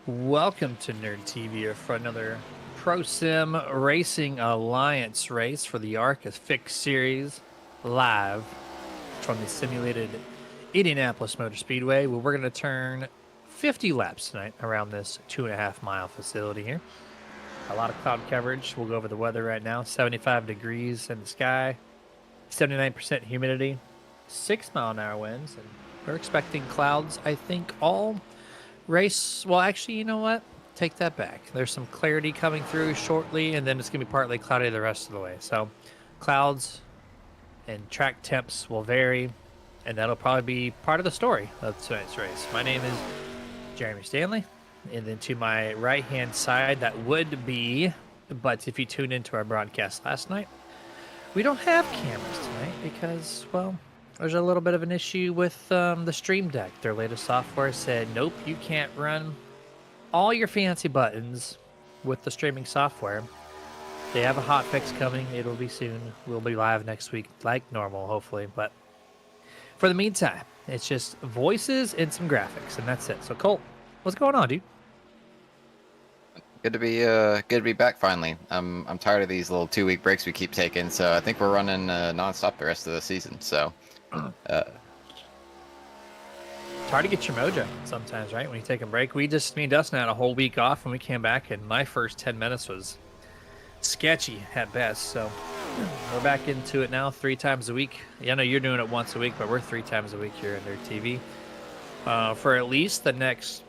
Welcome to Nerd TV for another ProSim Racing Alliance race for the ARCA Fix Series live from the simulated Indianapolis Motor Speedway, where we're going to turn 50 laps tonight around this 2.5 mile facility here. A lot of cloud coverage. We'll go over the weather right now. 75 degrees in the sky, 79% humidity, 6-mile-an-hour winds, and we're expecting clouds, I think, all race. Well, actually, you know what? Take that back. There's some clarity coming through shortly, and then it's going to be partly cloudy the rest of the way. So, clouds and track temps will vary, and that'll probably be part of the story of tonight's race. My name is Jeremy Stanley, and then to my right-hand side, that would be, but if you tuned into our broadcast last night, we don't have cameras tonight because, well, there's a little bit of an issue with the Stream Deck. Their latest software said, nope, you can't run all your fancy buttons with the streaming software. They have a hot fix coming. It'll be soon. We'll be live next week like normal, hopefully. But for the meantime, it's just voices and some graphics, and that's it. So, Colt, what's going on, dude? Good to be back finally. I'm tired of these little 2-week breaks we keep taking, so I think we're running nonstop the rest of the season. So, It's hard to get your mojo sometimes, right? When you take a break. Me and Dustin had a whole week off, and we came back, and my first 10 minutes was sketchy at best. So we're back into it now 3 times a week. I know you're doing it once a week, but we're 3 times a week here at Nerd TV for at least the next,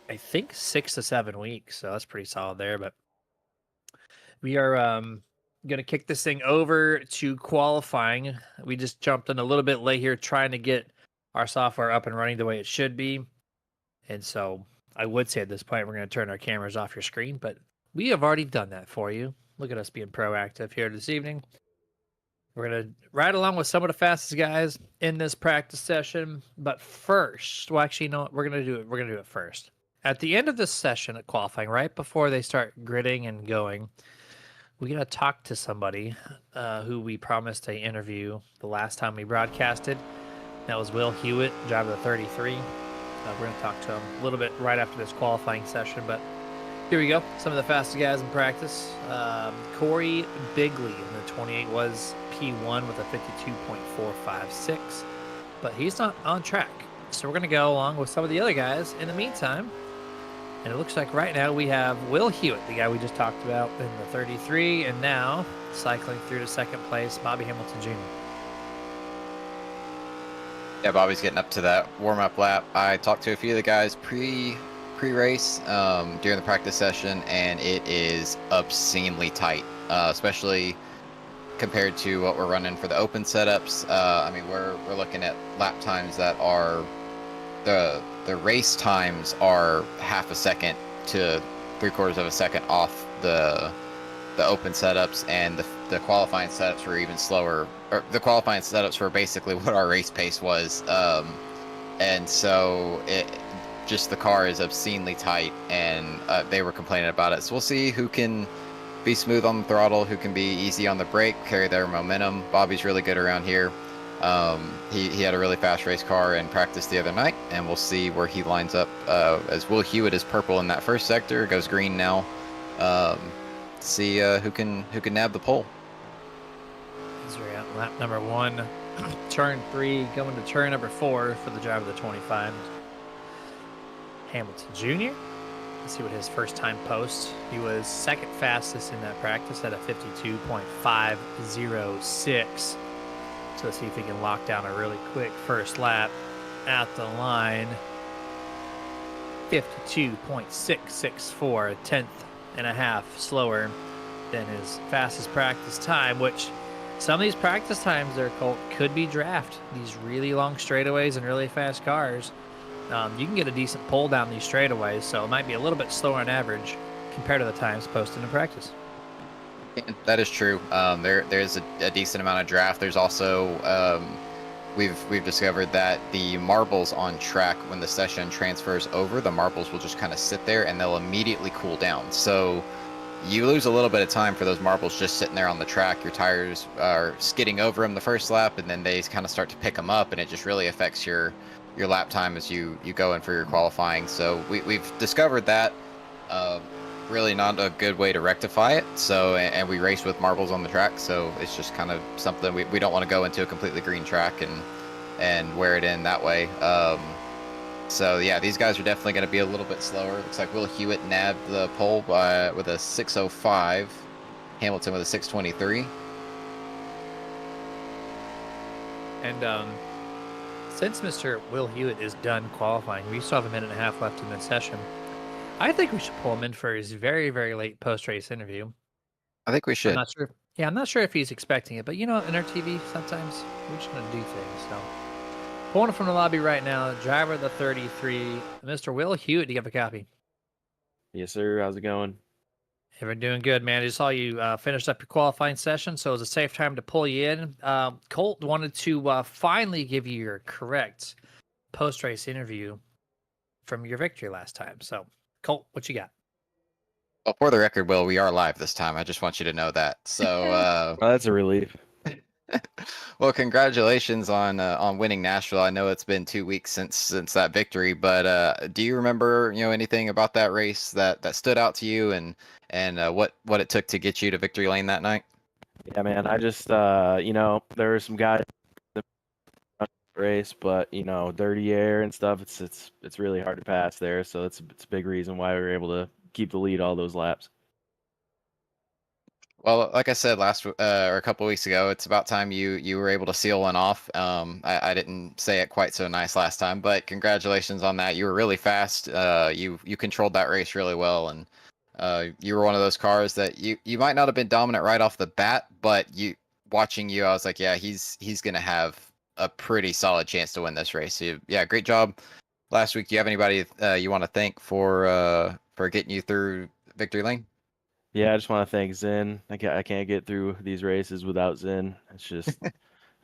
I think, 6 to 7 weeks. So that's pretty solid there. But we are going to kick this thing over to qualifying. We just jumped in a little bit late here trying to get our software up and running the way it should be. And so I would say at this point, we're going to turn our cameras off your screen, but we have already done that for you. Look at us being proactive here this evening. We're going to ride along with some of the fastest guys in this practice session. But first, well, actually, you know what? We're going to do it. We're going to do it first. At the end of this session at qualifying, right before they start gridding and going, we got to talk to somebody who we promised an interview the last time we broadcasted. That was Will Hewitt, driver of the 33. We're going to talk to him a little bit right after this qualifying session, but here we go. Some of the fastest guys in practice. Corey Bigley in the 28 was P1 with a 52.456, but he's not on track. So we're going to go along with some of the other guys in the meantime. And it looks like right now we have Will Hewitt, the guy we just talked about in the 33, and now cycling through to second place, Bobby Hamilton Jr. yeah, Bobby's getting up to that warm-up lap. I talked to a few of the guys pre-race during the practice session, and it is obscenely tight, especially compared to what we're running for the open setups. I mean, we're looking at lap times that are the race times are half a second to 3/4 of a second off the open setups, and the qualifying setups were even slower. Or the qualifying setups were basically what our race pace was, and so the car is obscenely tight, and they were complaining about it. So we'll see who can be smooth on the throttle, who can be easy on the brake, carry their momentum. Bobby's really good around here. He had a really fast race car in practice the other night, and we'll see where he lines up. As Will Hewitt is purple in that first sector, goes green now. See who can nab the pole. As we're at lap number 1, turn 3, going to turn number 4 for the driver of the 25. Hamilton Jr. Let's see what his first time post. He was second fastest in that practice at a 52.506. So let's see if he can lock down a really quick first lap at the line. 52.664, a tenth and a half slower than his fastest practice time, which some of these practice times there, Colt, could be draft. These really long straightaways and really fast cars. You can get a decent pull down these straightaways, so it might be a little bit slower on average compared to the times posted in practice. That is true. There's a decent amount of draft. There's also we've discovered that the marbles on track, when the session transfers over, the marbles will just kind of sit there and they'll immediately cool down. So you lose a little bit of time for those marbles just sitting there on the track. Your tires are skidding over them the first lap, and then they kind of start to pick them up, and it just really affects your your lap time as you go in for your qualifying. So we've discovered that really not a good way to rectify it. So and we race with marbles on the track, so it's just kind of something we don't want to go into a completely green track and wear it in that way. So yeah, these guys are definitely going to be a little bit slower. Looks like Will Hewitt nabbed the pole with a 6:05. Hamilton with a 6:23. And since Mr. Will Hewitt is done qualifying, we still have a minute and a half left in this session. I think we should pull him in for his very, very late post-race interview. I think we I'm should. not sure. Yeah, I'm not sure if he's expecting it, but in our TV, sometimes we're just gonna do things. So, pulling from the lobby right now, driver of the 33, Mr. Will Hewitt. Do you have a copy? Yes, sir. How's it going? Hey, we're doing good, man. I just saw you finished up your qualifying session, so it was a safe time to pull you in. Colt wanted to finally give you your correct post-race interview from your victory last time. So, Colt, what you got? Well, for the record, Will, we are live this time. I just want you to know that. So, Oh, that's a relief. well, congratulations on winning Nashville. I know it's been 2 weeks since that victory, but do you remember anything about that race that stood out to you and what it took to get you to victory lane that night? Yeah, man. I just there were some guys in the race, but dirty air and stuff. It's really hard to pass there, so it's a big reason why we were able to keep the lead all those laps. Well, like I said or a couple weeks ago, it's about time you were able to seal one off. I didn't say it quite so nice last time, but congratulations on that. You were really fast. You controlled that race really well, and you were one of those cars that you might not have been dominant right off the bat, but watching you, I was like, yeah, he's gonna have a pretty solid chance to win this race. So, yeah, great job last week. Do you have anybody you want to thank for getting you through victory lane? Yeah, I just want to thank Zen. I can't get through these races without Zen. It's just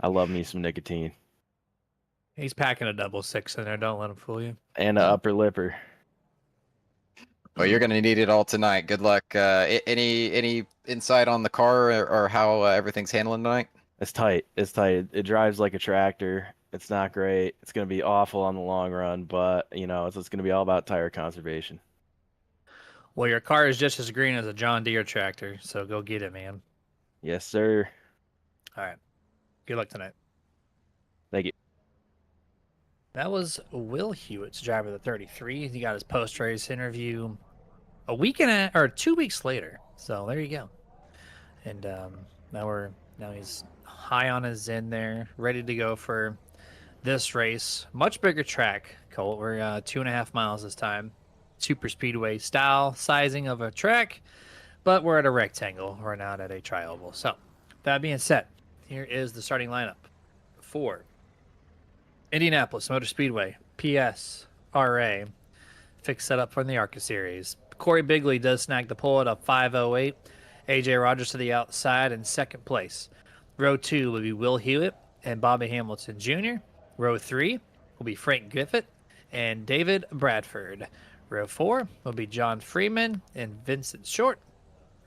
I love me some nicotine He's packing a 6 in there. Don't let him fool you. and an upper lipper. Well, you're going to need it all tonight. Good luck. Any insight on the car or how everything's handling tonight? It's tight. It's tight. It drives like a tractor. It's not great. It's going to be awful on the long run, but it's going to be all about tire conservation. Well, your car is just as green as a John Deere tractor, so go get it, man. Yes, sir. All right. Good luck tonight. Thank you. That was Will Hewitt's driver of the 33. He got his post-race interview a week or 2 weeks later. So there you go. And now he's high on his Zen there, ready to go for this race. Much bigger track, Colt. We're 2.5 miles this time. Super Speedway style sizing of a track, but we're at a rectangle. We're not at a tri-oval. So that being said, here is the starting lineup for Indianapolis Motor Speedway, PS, RA, fixed setup from the ARCA series. Corey Bigley does snag the pole at a 5:08. AJ Rogers to the outside in second place. Row 2 will be Will Hewitt and Bobby Hamilton Jr. Row 3 will be Frank Griffith and David Bradford. Row 4 will be John Freeman and Vincent Short.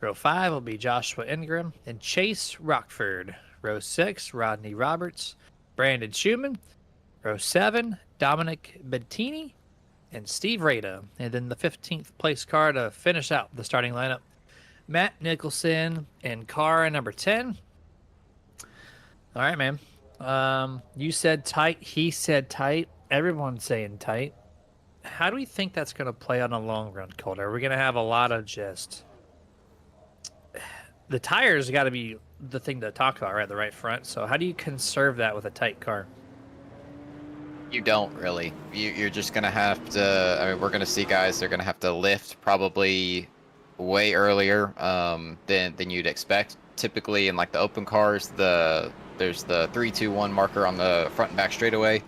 Row 5 will be Joshua Ingram and Chase Rockford. Row 6, Rodney Roberts, Brandon Schumann. Row 7, Dominic Bettini and Steve Rada. And then the 15th place car to finish out the starting lineup, Matt Nicholson and car number 10. All right, man. You said tight. He said tight. Everyone's saying tight. How do we think that's going to play on a long run, Colt? Are we going to have a lot of just... The tires got to be the thing to talk about, right? The right front. So how do you conserve that with a tight car? You don't really. You're just going to have to... I mean, we're going to see guys, they're going to have to lift probably way earlier than you'd expect. Typically in like the open cars, there's the 3-2-1 marker on the front and back straightaway.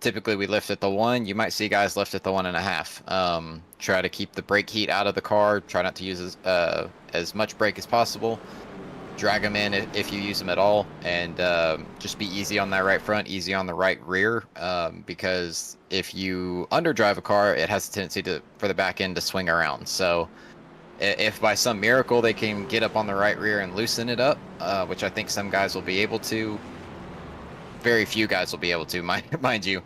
Typically we lift at the 1. You might see guys lift at the 1.5. Try to keep the brake heat out of the car. Try not to use as much brake as possible. Drag them in if you use them at all, and just be easy on that right front, easy on the right rear, because if you underdrive a car, it has a tendency for the back end to swing around. So if by some miracle they can get up on the right rear and loosen it up, which I think some guys will be able to, very few guys will be able to, mind you.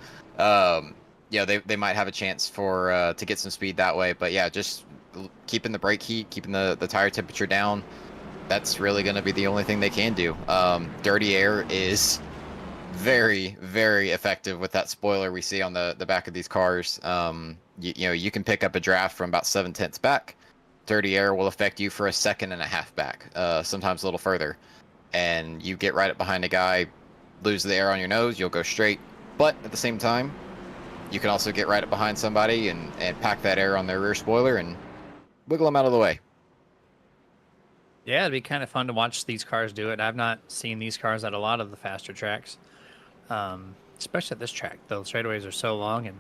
you know, they might have a chance for to get some speed that way. But yeah, just keeping the brake heat, keeping the tire temperature down. That's really going to be the only thing they can do. Dirty air is very, very effective with that spoiler we see on the back of these cars. You know, you can pick up a draft from about 7/10 back. Dirty air will affect you for a second and a half back, sometimes a little further. And you get right up behind a guy, lose the air on your nose, you'll go straight. But at the same time, you can also get right up behind somebody and pack that air on their rear spoiler and wiggle them out of the way. Yeah, it'd be kind of fun to watch these cars do it. I've not seen these cars at a lot of the faster tracks, especially at this track. The straightaways are so long, and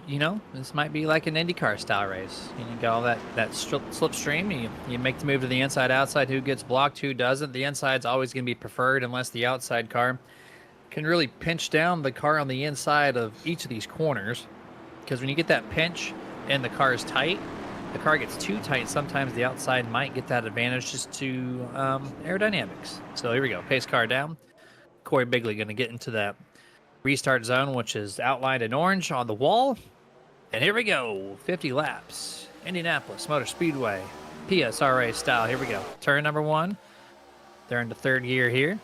you know, this might be like an IndyCar style race. You got all that slipstream. You make the move to the inside, outside. Who gets blocked? Who doesn't? The inside's always going to be preferred unless the outside car can really pinch down the car on the inside of each of these corners. Because when you get that pinch and the car is tight, the car gets too tight. Sometimes the outside might get that advantage just to aerodynamics. So here we go. Pace car down. Corey Bigley going to get into that restart zone, which is outlined in orange on the wall. And here we go. 50 laps. Indianapolis Motor Speedway. PSRA style. Here we go. Turn number 1. They're into third gear here.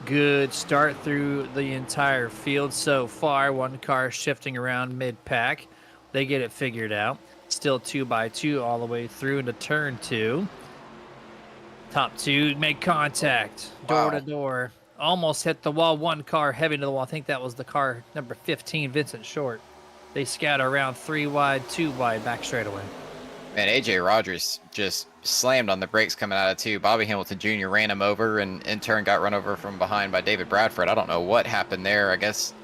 Good start through the entire field so far. One car shifting around mid-pack. They get it figured out. Still 2x2 all the way through into turn 2. Top 2 make contact. Door to door. Almost hit the wall. One car heavy to the wall. I think that was the car number 15, Vincent Short. They scatter around 3 wide, 2 wide, back straightaway. Man, AJ Rogers just slammed on the brakes coming out of 2. Bobby Hamilton Jr. ran him over and in turn got run over from behind by David Bradford. I don't know what happened there. I guess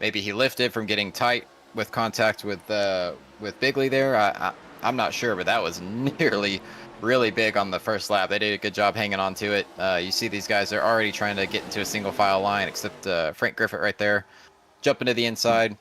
maybe he lifted from getting tight with contact with Bigley there. I'm not sure, but that was nearly really big on the first lap. They did a good job hanging on to it. You see these guys are already trying to get into a single file line, except Frank Griffith right there, jumping to the inside.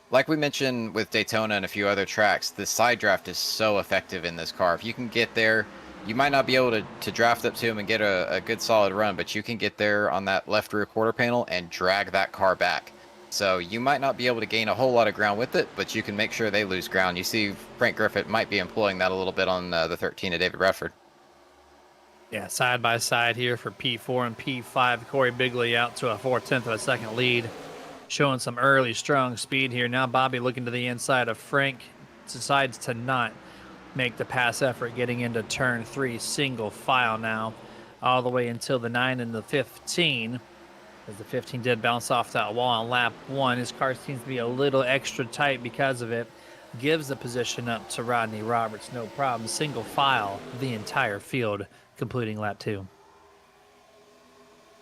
Like we mentioned with Daytona and a few other tracks, the side draft is so effective in this car. If you can get there, you might not be able to draft up to him and get a good solid run, but you can get there on that left rear quarter panel and drag that car back. So you might not be able to gain a whole lot of ground with it, but you can make sure they lose ground. You see Frank Griffith might be employing that a little bit on the 13 of David Bradford. Yeah, side by side here for P4 and P5. Corey Bigley out to a 4/10 of a second lead. Showing some early strong speed here. Now Bobby looking to the inside of Frank. Decides to not make the pass effort getting into turn 3. Single file now. All the way until the 9 and the 15. As the 15 did bounce off that wall on lap 1. His car seems to be a little extra tight because of it. Gives the position up to Rodney Roberts. No problem. Single file the entire field completing lap 2.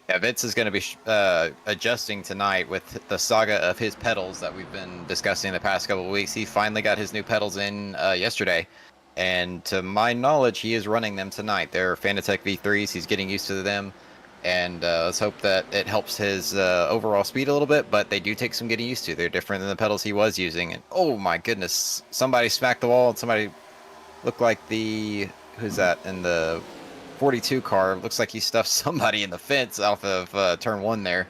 Yeah, Vince is going to be adjusting tonight with the saga of his pedals that we've been discussing the past couple of weeks. He finally got his new pedals in yesterday, and to my knowledge, he is running them tonight. They're Fanatec V3s. He's getting used to them, and let's hope that it helps his overall speed a little bit, but they do take some getting used to. They're different than the pedals he was using, and oh my goodness, somebody smacked the wall, and somebody looked like who's that, in the 42 car. Looks like he stuffed somebody in the fence off of turn 1 there.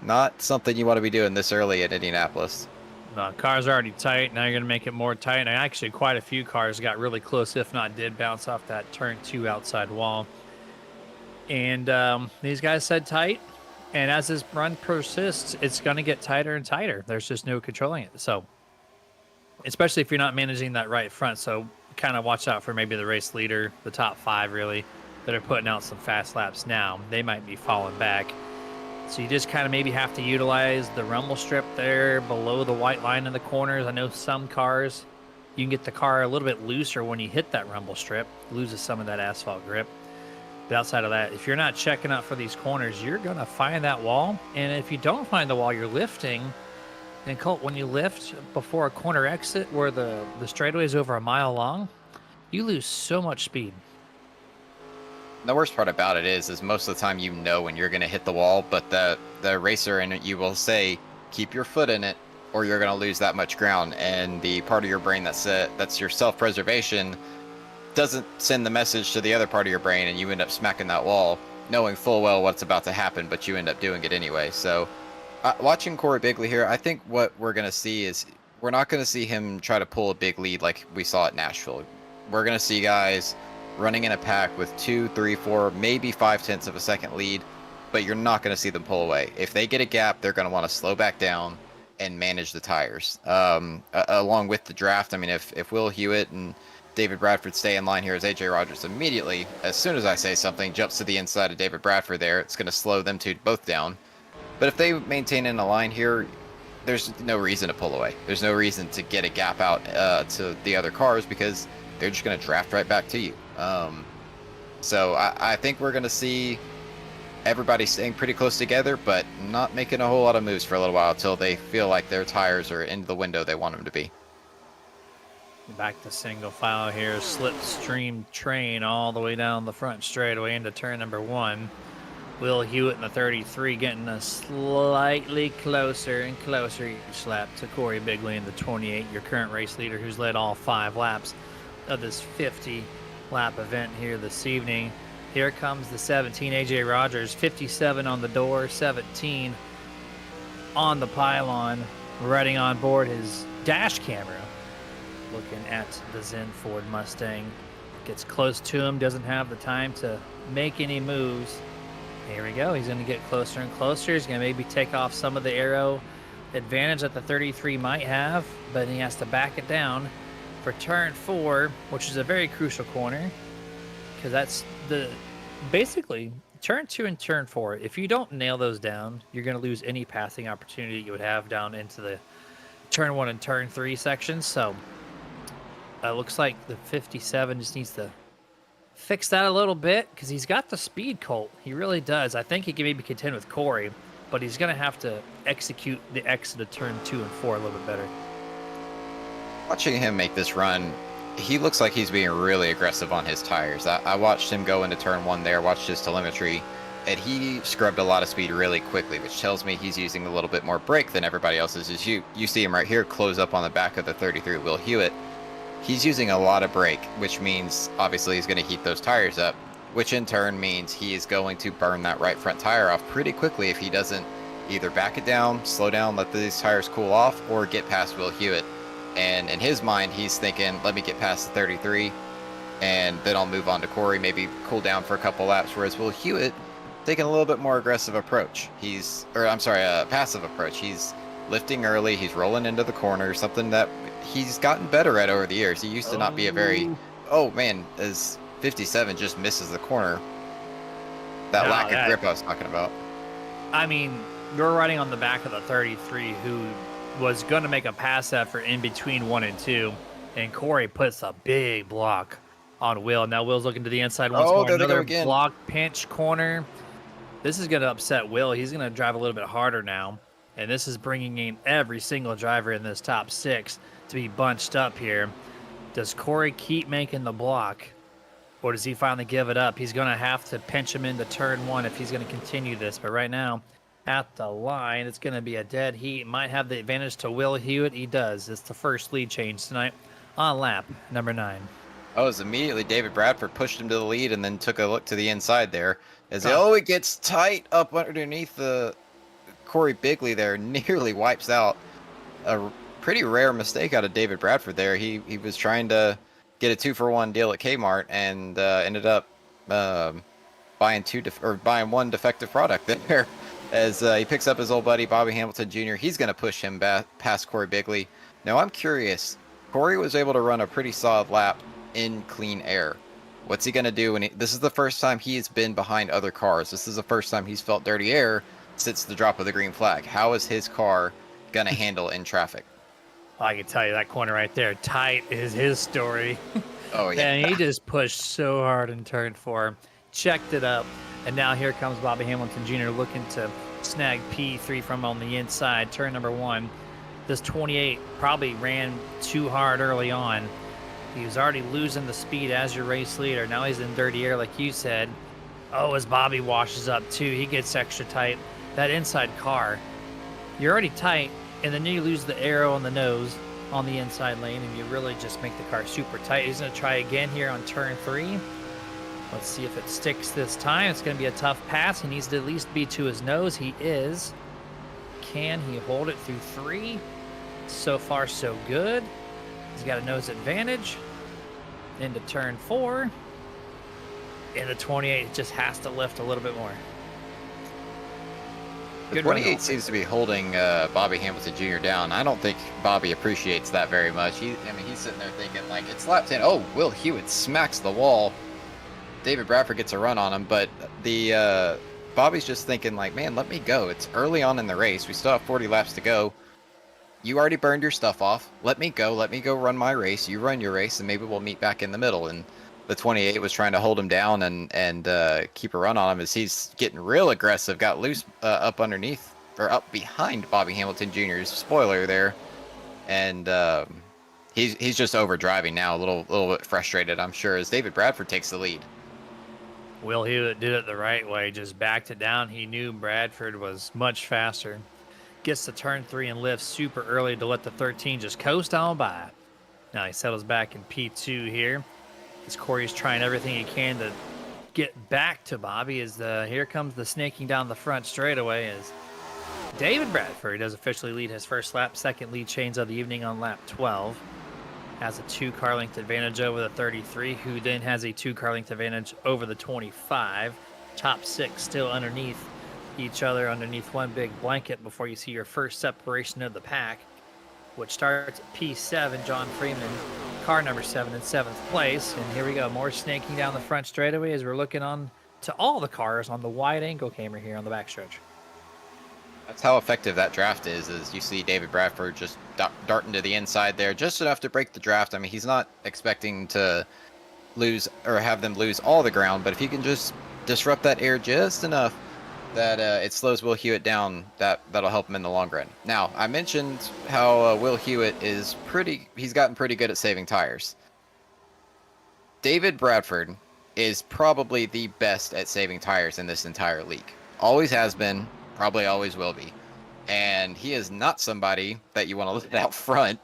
Not something you want to be doing this early at Indianapolis. No, car's already tight. Now you're going to make it more tight. And actually, quite a few cars got really close, if not did bounce off that turn 2 outside wall. And these guys said tight. And as this run persists, it's going to get tighter and tighter. There's just no controlling it. So, especially if you're not managing that right front. So, kind of watch out for maybe the race leader, the top 5 really, that are putting out some fast laps now. They might be falling back. So you just kind of maybe have to utilize the rumble strip there below the white line in the corners. I know some cars, you can get the car a little bit looser when you hit that rumble strip. Loses some of that asphalt grip. But outside of that, if you're not checking out for these corners, you're going to find that wall. And if you don't find the wall, you're lifting. And Colt, when you lift before a corner exit where the straightaway is over a mile long, you lose so much speed. The worst part about it is most of the time you know when you're going to hit the wall, but the racer in it, you will say, keep your foot in it, or you're going to lose that much ground. And the part of your brain that's your self-preservation doesn't send the message to the other part of your brain, and you end up smacking that wall, knowing full well what's about to happen, but you end up doing it anyway. So Watching Corey Bigley here, I think what we're going to see is we're not going to see him try to pull a big lead like we saw at Nashville. We're going to see guys running in a pack with 2, 3, 4, maybe 5/10 of a second lead, but you're not going to see them pull away. If they get a gap, they're going to want to slow back down and manage the tires. Along with the draft, I mean, if Will Hewitt and David Bradford stay in line here as AJ Rogers immediately, as soon as I say something, jumps to the inside of David Bradford there, it's going to slow them two both down. But if they maintain in a line here, there's no reason to pull away. There's no reason to get a gap out to the other cars because they're just going to draft right back to you. So I think we're going to see everybody staying pretty close together, but not making a whole lot of moves for a little while until they feel like their tires are in the window they want them to be. Back to single file here. Slipstream train all the way down the front straightaway into turn number 1. Will Hewitt in the 33 getting us slightly closer and closer each lap to Corey Bigley in the 28, your current race leader, who's led all 5 laps of this 50-lap event here this evening. Here comes the 17, AJ Rogers, 57 on the door, 17 on the pylon, riding on board his dash camera, looking at the Zen Ford Mustang. Gets close to him, doesn't have the time to make any moves. Here we go. He's going to get closer and closer. He's going to maybe take off some of the aero advantage that the 33 might have, but he has to back it down for turn 4, which is a very crucial corner because that's basically turn 2 and turn 4. If you don't nail those down, you're going to lose any passing opportunity you would have down into the turn 1 and turn 3 sections. So it looks like the 57 just needs to fix that a little bit because he's got the speed, Colt. He really does. I think he can maybe contend with Corey, but he's going to have to execute the exit of turn 2 and 4 a little bit better. Watching him make this run, he looks like he's being really aggressive on his tires. I watched him go into turn 1 there, watched his telemetry, and he scrubbed a lot of speed really quickly, which tells me he's using a little bit more brake than everybody else is. As you see him right here close up on the back of the 33 Will Hewitt. He's using a lot of brake, which means obviously he's going to heat those tires up, which in turn means he is going to burn that right front tire off pretty quickly if he doesn't either back it down, slow down, let these tires cool off, or get past Will Hewitt. And in his mind, he's thinking, let me get past the 33, and then I'll move on to Corey, maybe cool down for a couple laps, whereas Will Hewitt taking a little bit more aggressive approach. Passive approach. He's lifting early, he's rolling into the corner, something that he's gotten better at over the years. He used to not be a very, as 57 just misses the corner. That lack of grip I was talking about. I mean, you're riding on the back of the 33 who was going to make a pass effort in between 1 and 2, and Corey puts a big block on Will. Now Will's looking to the inside once more. Another block pinch corner. This is going to upset Will. He's going to drive a little bit harder now, and this is bringing in every single driver in this top 6 to be bunched up here. Does Corey keep making the block, or does he finally give it up? He's going to have to pinch him into turn 1 if he's going to continue this, but right now at the line, it's going to be a dead heat. Might have the advantage to Will Hewitt. He does. It's the first lead change tonight on lap number 9. Oh, it's immediately David Bradford pushed him to the lead and then took a look to the inside there. As it gets tight up underneath the Corey Bigley there, nearly wipes out a pretty rare mistake out of David Bradford there. He was trying to get a 2-for-1 deal at Kmart and ended up buying one defective product there. As he picks up his old buddy Bobby Hamilton Jr., he's going to push him past Corey Bigley. Now I'm curious. Corey was able to run a pretty solid lap in clean air. What's he going to do this is the first time he's been behind other cars. This is the first time he's felt dirty air since the drop of the green flag. How is his car going to handle in traffic? I can tell you that corner right there, tight is his story. Oh, yeah. And he just pushed so hard in turn 4, checked it up, and now here comes Bobby Hamilton Jr. looking to snag P3 from on the inside, turn number 1. This 28 probably ran too hard early on. He was already losing the speed as your race leader. Now he's in dirty air, like you said. Oh, as Bobby washes up too, he gets extra tight. That inside car, you're already tight, and then you lose the aero on the nose on the inside lane, and you really just make the car super tight. He's going to try again here on turn 3. Let's see if it sticks this time. It's going to be a tough pass. He needs to at least be to his nose. He is. Can he hold it through 3? So far, so good. He's got a nose advantage. Into turn 4. In the 28, it just has to lift a little bit more. The Good run 28 off. seems to be holding Bobby Hamilton Jr. down. I don't think Bobby appreciates that very much. He's sitting there thinking, like, it's lap 10. Oh, Will Hewitt smacks the wall. David Bradford gets a run on him, but the Bobby's just thinking, like, man, let me go. It's early on in the race. We still have 40 laps to go. You already burned your stuff off. Let me go. Let me go run my race. You run your race, and maybe we'll meet back in the middle. And the 28 was trying to hold him down and keep a run on him as he's getting real aggressive. Got loose up underneath or up behind Bobby Hamilton Jr.'s spoiler there, and he's just over driving now, a little bit frustrated, I'm sure, as David Bradford takes the lead. Will Hewitt did it the right way, just backed it down. He knew Bradford was much faster. Gets to turn 3 and lifts super early to let the 13 just coast on by. Now he settles back in P2 here. As Corey's trying everything he can to get back to Bobby, as here comes the snaking down the front straightaway as David Bradford does officially lead his first lap, second lead change of the evening on lap 12. Has a 2-car length advantage over the 33, who then has a 2-car length advantage over the 25. Top 6 still underneath each other, underneath one big blanket before you see your first separation of the pack, which starts at P7, John Freeman, car number 7 in 7th place. And here we go, more snaking down the front straightaway as we're looking on to all the cars on the wide angle camera here on the backstretch. That's how effective that draft is you see David Bradford just darting to the inside there, just enough to break the draft. I mean, he's not expecting to lose or have them lose all the ground, but if he can just disrupt that air just enough that it slows Will Hewitt down, that'll help him in the long run. Now, I mentioned how Will Hewitt he's gotten pretty good at saving tires. David Bradford is probably the best at saving tires in this entire league. Always has been, probably always will be. And he is not somebody that you want to let out front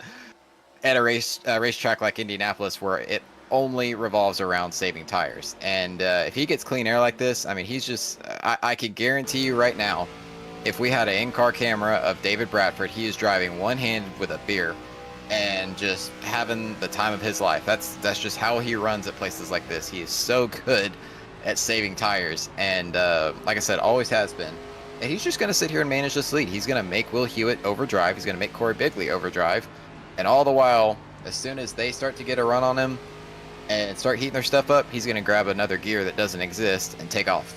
at a racetrack like Indianapolis where it only revolves around saving tires. And if he gets clean air like this, I mean, he's just, I could guarantee you right now, if we had an in-car camera of David Bradford, he is driving one-handed with a beer and just having the time of his life. That's just how he runs at places like this. He is so good at saving tires, and like I said, always has been. And he's just going to sit here and manage this lead. He's going to make Will Hewitt overdrive. He's going to make Corey Bigley overdrive. And all the while, as soon as they start to get a run on him and start heating their stuff up, he's going to grab another gear that doesn't exist and take off.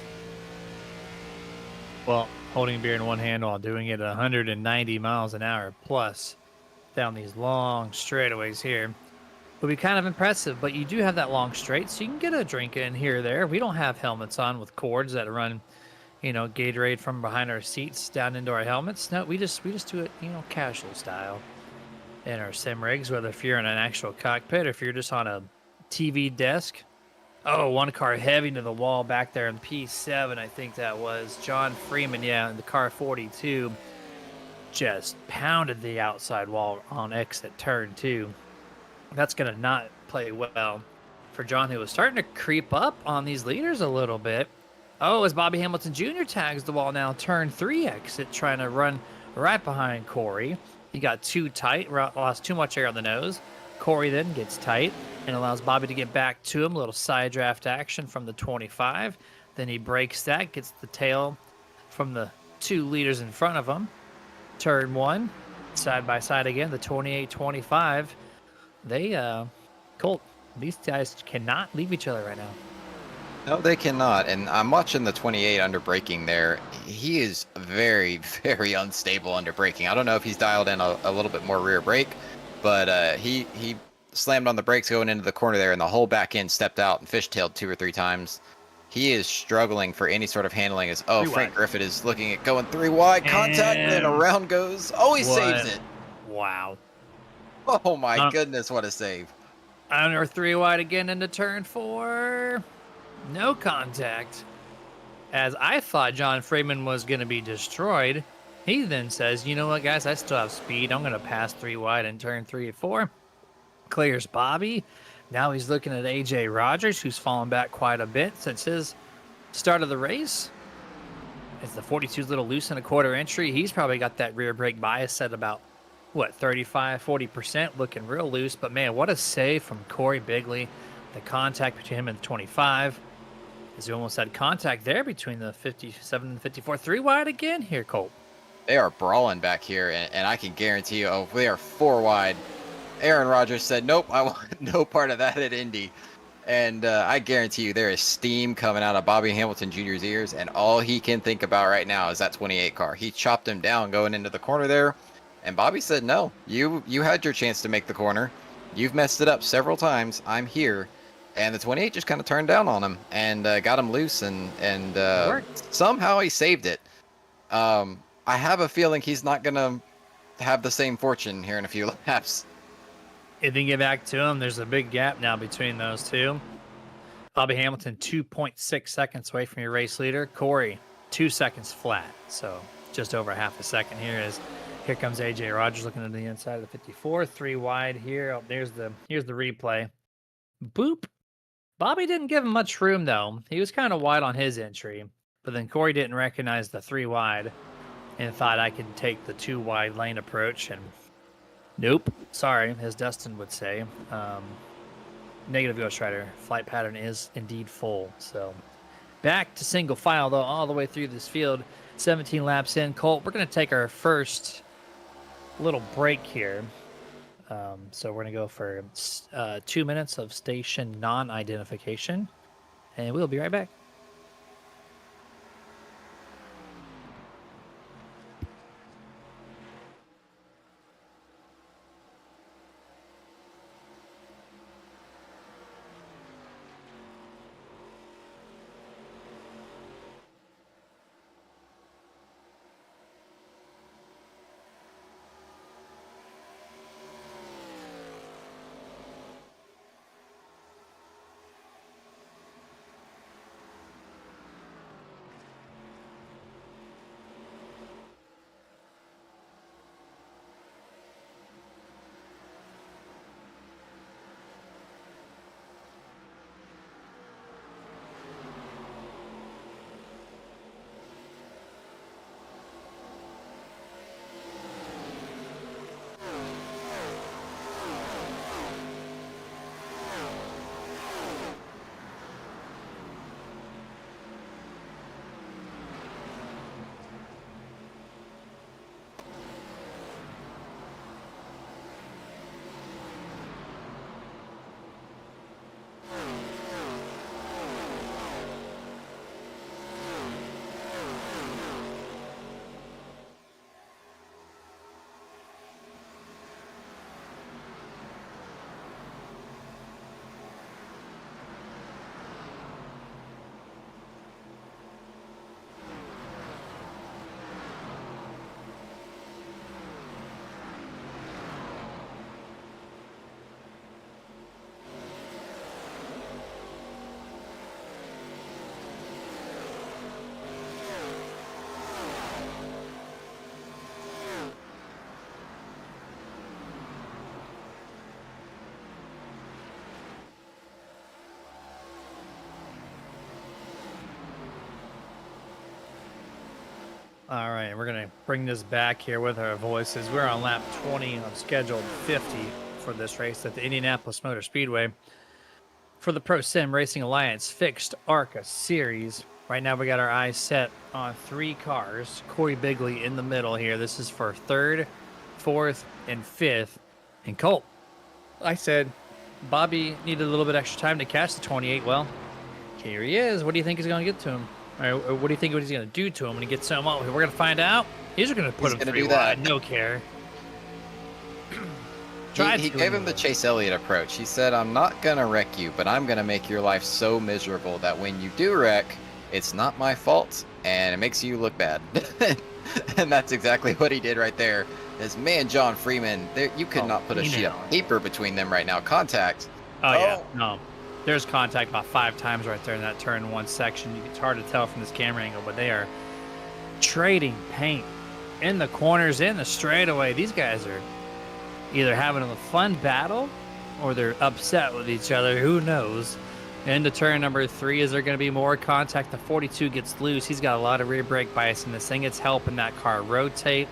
Well, holding beer in one hand while doing it at 190 miles an hour plus down these long straightaways here would be kind of impressive, but you do have that long straight, so you can get a drink in here or there. We don't have helmets on with cords that run, Gatorade from behind our seats down into our helmets. No, we just do it, casual style in our sim rigs, whether if you're in an actual cockpit or if you're just on a TV desk. Oh, one car heavy to the wall back there in P7, I think that was. John Freeman, in the car 42, just pounded the outside wall on exit turn 2. That's going to not play well for John, who was starting to creep up on these leaders a little bit. Oh, as Bobby Hamilton Jr. tags the wall now, turn 3 exit, trying to run right behind Corey. He got too tight, lost too much air on the nose. Corey then gets tight and allows Bobby to get back to him. A little side draft action from the 25. Then he breaks that, gets the tail from the 2 leaders in front of him. Turn 1, side by side again, the 28-25. Colt, these guys cannot leave each other right now. No, they cannot. And I'm watching the 28 under braking there. He is very, very unstable under braking. I don't know if he's dialed in a little bit more rear brake, but he slammed on the brakes going into the corner there, and the whole back end stepped out and fishtailed 2 or 3 times. He is struggling for any sort of handling. Frank Griffith is looking at going 3 wide, contact, and then around goes. Oh, he saves it. Wow. Oh my goodness, what a save. Under 3 wide again into turn 4. No contact. As I thought John Freeman was going to be destroyed, he then says, you know what, guys, I still have speed. I'm going to pass 3 wide in turn 3 and 4. Clears Bobby. Now he's looking at AJ Rogers, who's fallen back quite a bit since his start of the race. Is the 42's a little loose in a quarter entry? He's probably got that rear brake bias at about, what, 35, 40%, looking real loose. But, man, what a save from Corey Bigley. The contact between him and the 25. As you almost had contact there between the 57 and 54. 3 wide again here, Colt. They are brawling back here, and I can guarantee you, they are 4 wide. Aaron Rodgers said, nope, I want no part of that at Indy. And I guarantee you there is steam coming out of Bobby Hamilton Jr.'s ears, and all he can think about right now is that 28 car. He chopped him down going into the corner there, and Bobby said, no, you had your chance to make the corner. You've messed it up several times. I'm here. And the 28 just kind of turned down on him and got him loose, and somehow he saved it. I have a feeling he's not going to have the same fortune here in a few laps. If you get back to him, there's a big gap now between those two. Bobby Hamilton, 2.6 seconds away from your race leader. Corey, 2 seconds flat. So just over half a second here comes AJ Rogers looking to the inside of the 54. 3 wide here. Oh, here's the replay. Boop. Bobby didn't give him much room, though. He was kind of wide on his entry. But then Corey didn't recognize the 3 wide and thought I could take the 2 wide lane approach, and nope. Sorry, as Dustin would say. Negative Ghost Rider. Flight pattern is indeed full. So back to single file, though, all the way through this field. 17 laps in. Colt, we're going to take our first little break here. So we're going to go for 2 minutes of station non-identification, and we'll be right back. All right, we're going to bring this back here with our voices. We're on lap 20 of scheduled 50 for this race at the Indianapolis Motor Speedway for the ProSim Racing Alliance Fixed ARCA Series. Right now we got our eyes set on 3 cars. Corey Bigley in the middle here. This is for 3rd, 4th, and 5th. And Colt, I said Bobby needed a little bit extra time to catch the 28. Well, here he is. What do you think is going to get to him? Or what do you think he's going to do to him when he gets him up? We're going to find out. He's going to put him 3 wide. No care. He gave him the Chase Elliott approach. He said, I'm not going to wreck you, but I'm going to make your life so miserable that when you do wreck, it's not my fault, and it makes you look bad. And that's exactly what he did right there. His man, John Freeman, you could not put a sheet of paper between them right now. Contact. Yeah. No. There's contact about 5 times right there in that turn 1 section. It's hard to tell from this camera angle, but they are trading paint in the corners, in the straightaway. These guys are either having a fun battle or they're upset with each other. Who knows? Into turn number 3, is there going to be more contact? The 42 gets loose. He's got a lot of rear brake bias in this thing. It's helping that car rotate,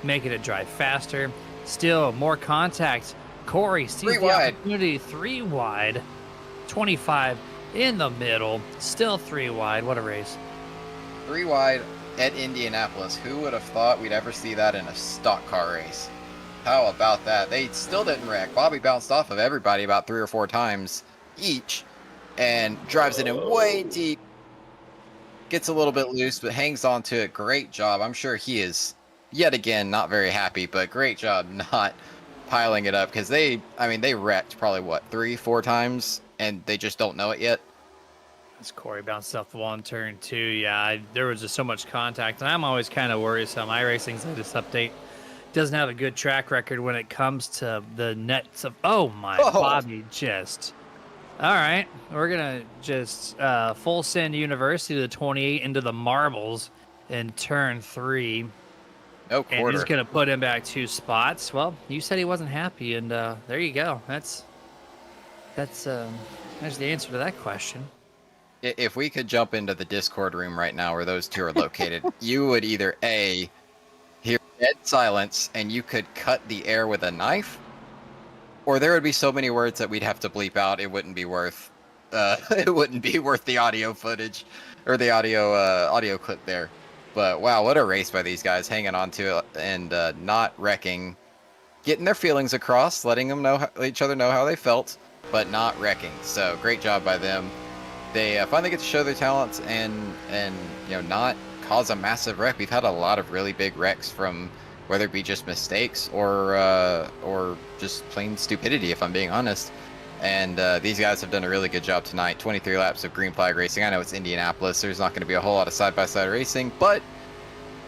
making it drive faster. Still more contact. Corey sees the opportunity. 3 wide. 25 in the middle. Still 3 wide. What a race. 3 wide at Indianapolis. Who would have thought we'd ever see that in a stock car race? How about that? They still didn't wreck. Bobby bounced off of everybody about 3 or 4 times each and drives it in way deep. Gets a little bit loose, but hangs on to it. Great job. I'm sure he is, yet again, not very happy, but great job not piling it up, because they wrecked probably, what, 3, 4 times, and they just don't know it yet. As Corey bounced off the wall in turn 2, yeah, there was just so much contact, and I'm always kind of worrisome. iRacing's latest update doesn't have a good track record when it comes to the nets of, Bobby just... All right, we're going to just full send University to the 28 into the marbles in turn 3. No quarter. And he's going to put him back 2 spots. Well, you said he wasn't happy, and there you go. That's the answer to that question. If we could jump into the Discord room right now where those two are located, you would either A, hear dead silence, and you could cut the air with a knife, or there would be so many words that we'd have to bleep out. It wouldn't be worth the audio footage or the audio clip there. But wow, what a race by these guys, hanging on to it and not wrecking, getting their feelings across, letting them each other know how they felt, but not wrecking. So great job by them. They finally get to show their talents and not cause a massive wreck. We've had a lot of really big wrecks from whether it be just mistakes or just plain stupidity, if I'm being honest. And these guys have done a really good job tonight. 23 laps of green flag racing. I know it's Indianapolis. There's not going to be a whole lot of side-by-side racing, but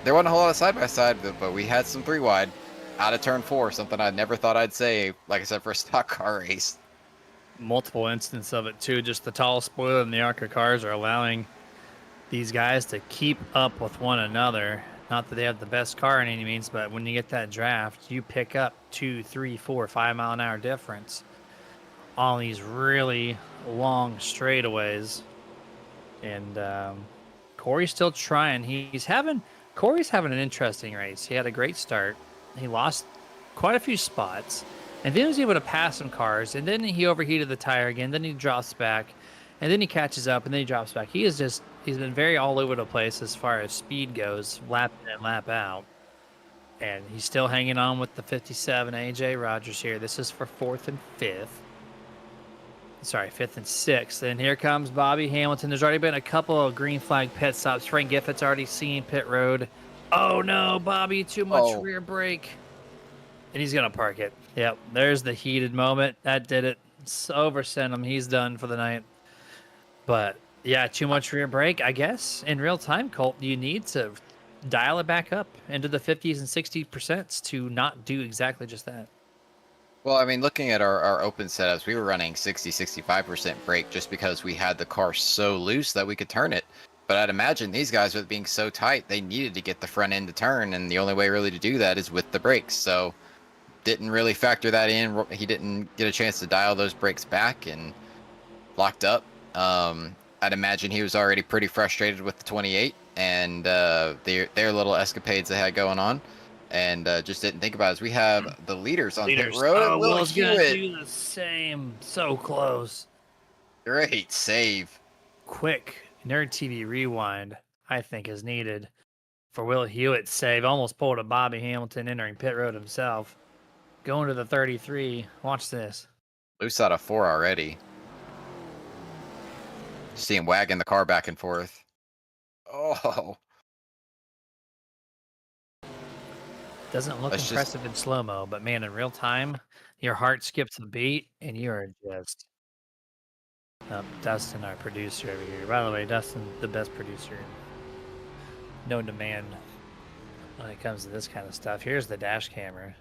there wasn't a whole lot of side-by-side, but we had some 3 wide out of turn 4, something I never thought I'd say, like I said, for a stock car race. Multiple instances of it, too. Just the tall spoiler and the ARCA cars are allowing these guys to keep up with one another. Not that they have the best car in any means, but when you get that draft, you pick up 2, 3, 4, 5 mile an hour difference on these really long straightaways. And Corey's still trying. Corey's having an interesting race. He had a great start. He lost quite a few spots, and then he was able to pass some cars, and then he overheated the tire again, then he drops back, and then he catches up, and then he drops back. He's been very all over the place as far as speed goes, lap in and lap out. And he's still hanging on with the 57 AJ Rogers here. This is for 4th and 5th. Sorry, 5th and 6th. And here comes Bobby Hamilton. There's already been a couple of green flag pit stops. Frank Gifford's already seen pit road. Oh no, Bobby, too much rear brake. And he's going to park it. Yep, there's the heated moment. That did it. Oversend him. He's done for the night. But yeah, too much rear brake, I guess. In real time, Colt, you need to dial it back up into the 50s and 60% to not do exactly just that. Well, I mean, looking at our open setups, we were running 60-65% brake just because we had the car so loose that we could turn it. But I'd imagine these guys, with being so tight, they needed to get the front end to turn, and the only way really to do that is with the brakes. So didn't really factor that in. He didn't get a chance to dial those brakes back and locked up. I'd imagine he was already pretty frustrated with the 28 and their little escapades they had going on. And just didn't think about it. As we have the leaders on pit road. Oh, Will's going to do the same. So close. Great save. Quick Nerd TV rewind, I think, is needed for Will Hewitt's save. Almost pulled a Bobby Hamilton entering pit road himself. Going to the 33. Watch this. Loose out of 4 already. See him wagging the car back and forth. Oh. Doesn't look impressive in slow-mo, but man, in real time, your heart skips a beat, and you are just... Dustin, our producer over here. By the way, Dustin, the best producer. No demand when it comes to this kind of stuff. Here's the dash camera.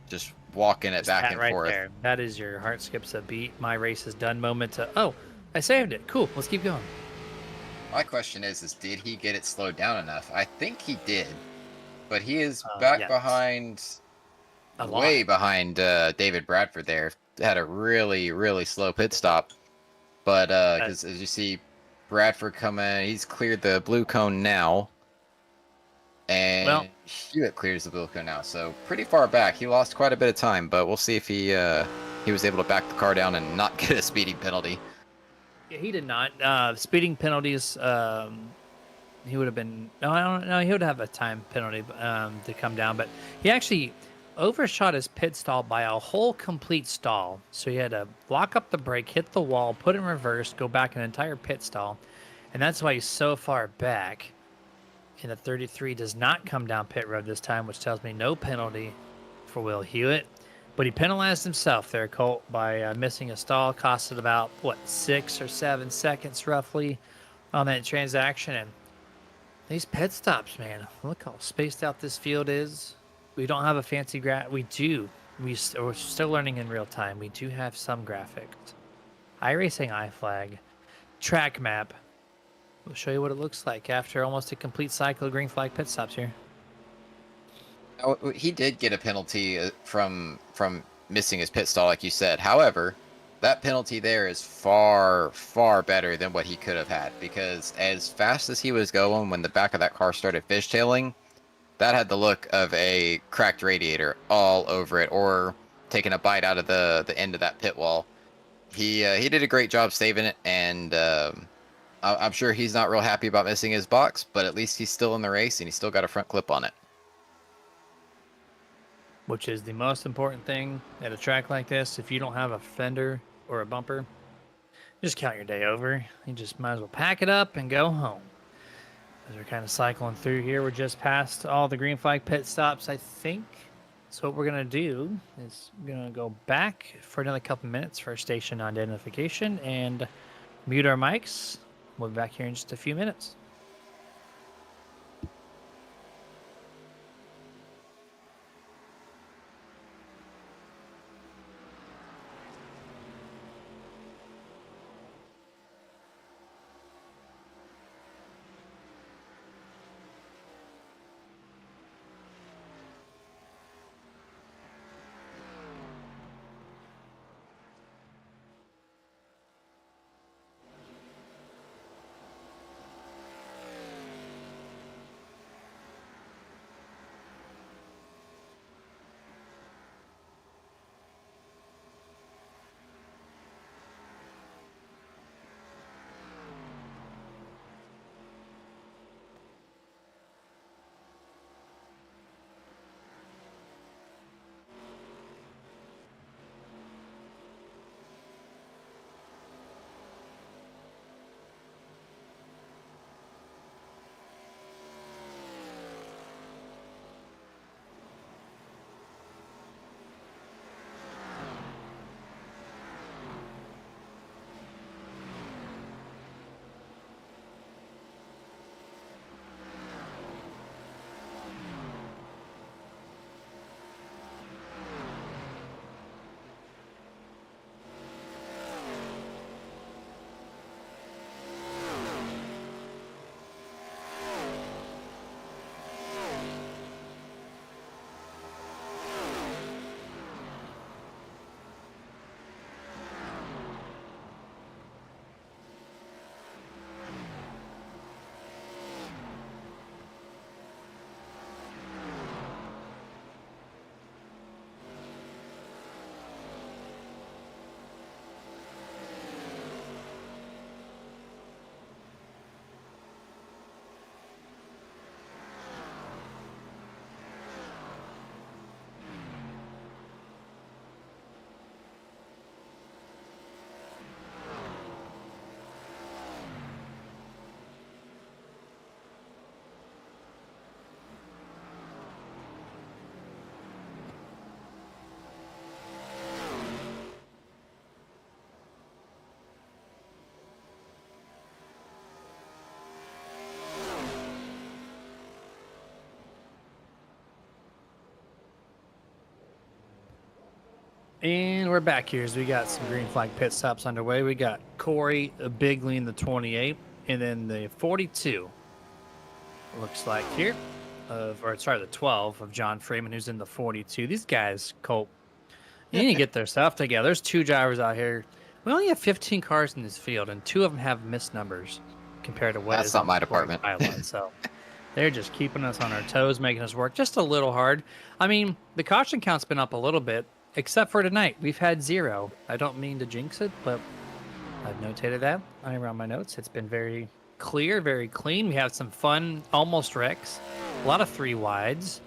Just walking it back and right forth. There. That is your heart skips a beat. My race is done moment to, oh, I saved it. Cool, let's keep going. My question is did he get it slowed down enough? I think he did. But he is back behind, way behind David Bradford there. Had a really, really slow pit stop. But because as you see, Bradford coming, he's cleared the blue cone now, and Well, Hewitt clears the blue cone now. So pretty far back. He lost quite a bit of time, but we'll see if he was able to back the car down and not get a speeding penalty. yeah, he did not. Speeding penalties. He would have been no, I don't know. He would have a time penalty to come down, but he actually overshot his pit stall by a whole complete stall. So he had to lock up the brake, hit the wall, put it in reverse, go back an entire pit stall, and that's why he's so far back. And the 33 does not come down pit road this time, which tells me no penalty for Will Hewitt. But he penalized himself there, Colt, by missing a stall. Costed about, 6 or 7 seconds roughly on that transaction. And these pit stops, man, look how spaced out this field is. We don't have a fancy we do. We're still learning in real time. We do have some graphics. iRacing iFlag. Track map. We'll show you what it looks like after almost a complete cycle of green flag pit stops here. Oh, he did get a penalty from missing his pit stall, like you said. However, that penalty there is far, far better than what he could have had, because as fast as he was going when the back of that car started fishtailing, that had the look of a cracked radiator all over it, or taking a bite out of the end of that pit wall. He did a great job saving it, and I'm sure he's not real happy about missing his box, but at least he's still in the race, and he's still got a front clip on it. Which is the most important thing at a track like this. If you don't have a fender or a bumper, just count your day over. You just might as well pack it up and go home. As we're kind of cycling through here, we're just past all the green flag pit stops, I think. So what we're going to do is we're going to go back for another couple minutes for station identification and mute our mics. We'll be back here in just a few minutes. And we're back here as we got some green flag pit stops underway. We got Corey Bigley in the 28, and then the 42 looks like here, the 12 of John Freeman, who's in the 42. These guys, Colt, you need to get their stuff together. There's two drivers out here We only have 15 cars in this field, and 2 of them have missed numbers compared to what That's is not on my the scoring department. pylon. So they're just keeping us on our toes, making us work just a little hard. I mean, the caution count's been up a little bit, except for tonight. We've had 0. I don't mean to jinx it, but I've notated that. I around my notes. It's been very clear, very clean. We have some fun, almost wrecks, a lot of 3 wides.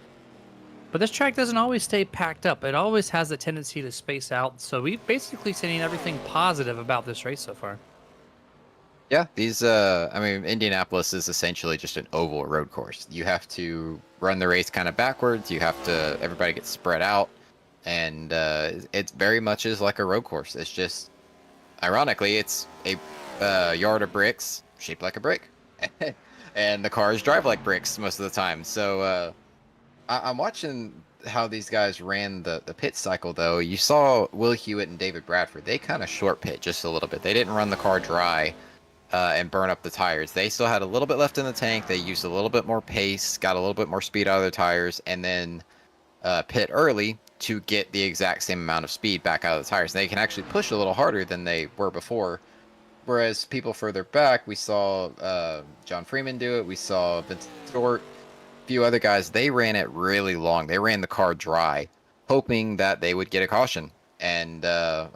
But this track doesn't always stay packed up. It always has a tendency to space out. So we've basically seen everything positive about this race so far. Yeah, I mean, Indianapolis is essentially just an oval road course. You have to run the race kind of backwards. Everybody gets spread out, and it very much is like a road course. It's just, ironically, it's a yard of bricks shaped like a brick, and the cars drive like bricks most of the time. So I'm watching how these guys ran the pit cycle, though. You saw Will Hewitt and David Bradford. They kind of short pit just a little bit. They didn't run the car dry and burn up the tires. They still had a little bit left in the tank. They used a little bit more pace, got a little bit more speed out of their tires, and then pit early to get the exact same amount of speed back out of the tires. They can actually push a little harder than they were before. Whereas people further back, we saw John Freeman do it. We saw Vince Stewart, a few other guys. They ran it really long. They ran the car dry, hoping that they would get a caution. And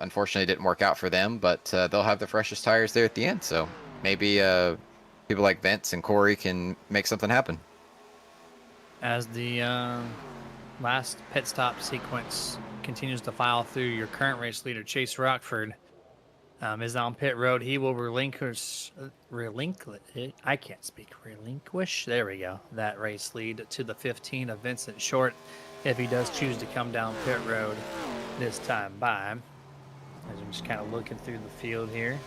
unfortunately, it didn't work out for them. But they'll have the freshest tires there at the end. So maybe people like Vince and Corey can make something happen. As the last pit stop sequence continues to file through, your current race leader, Chase Rockford, is on pit road. He will relinquish, I can't speak, relinquish, there we go, that race lead to the 15 of Vincent Short if he does choose to come down pit road this time by. As I'm just kind of looking through the field here,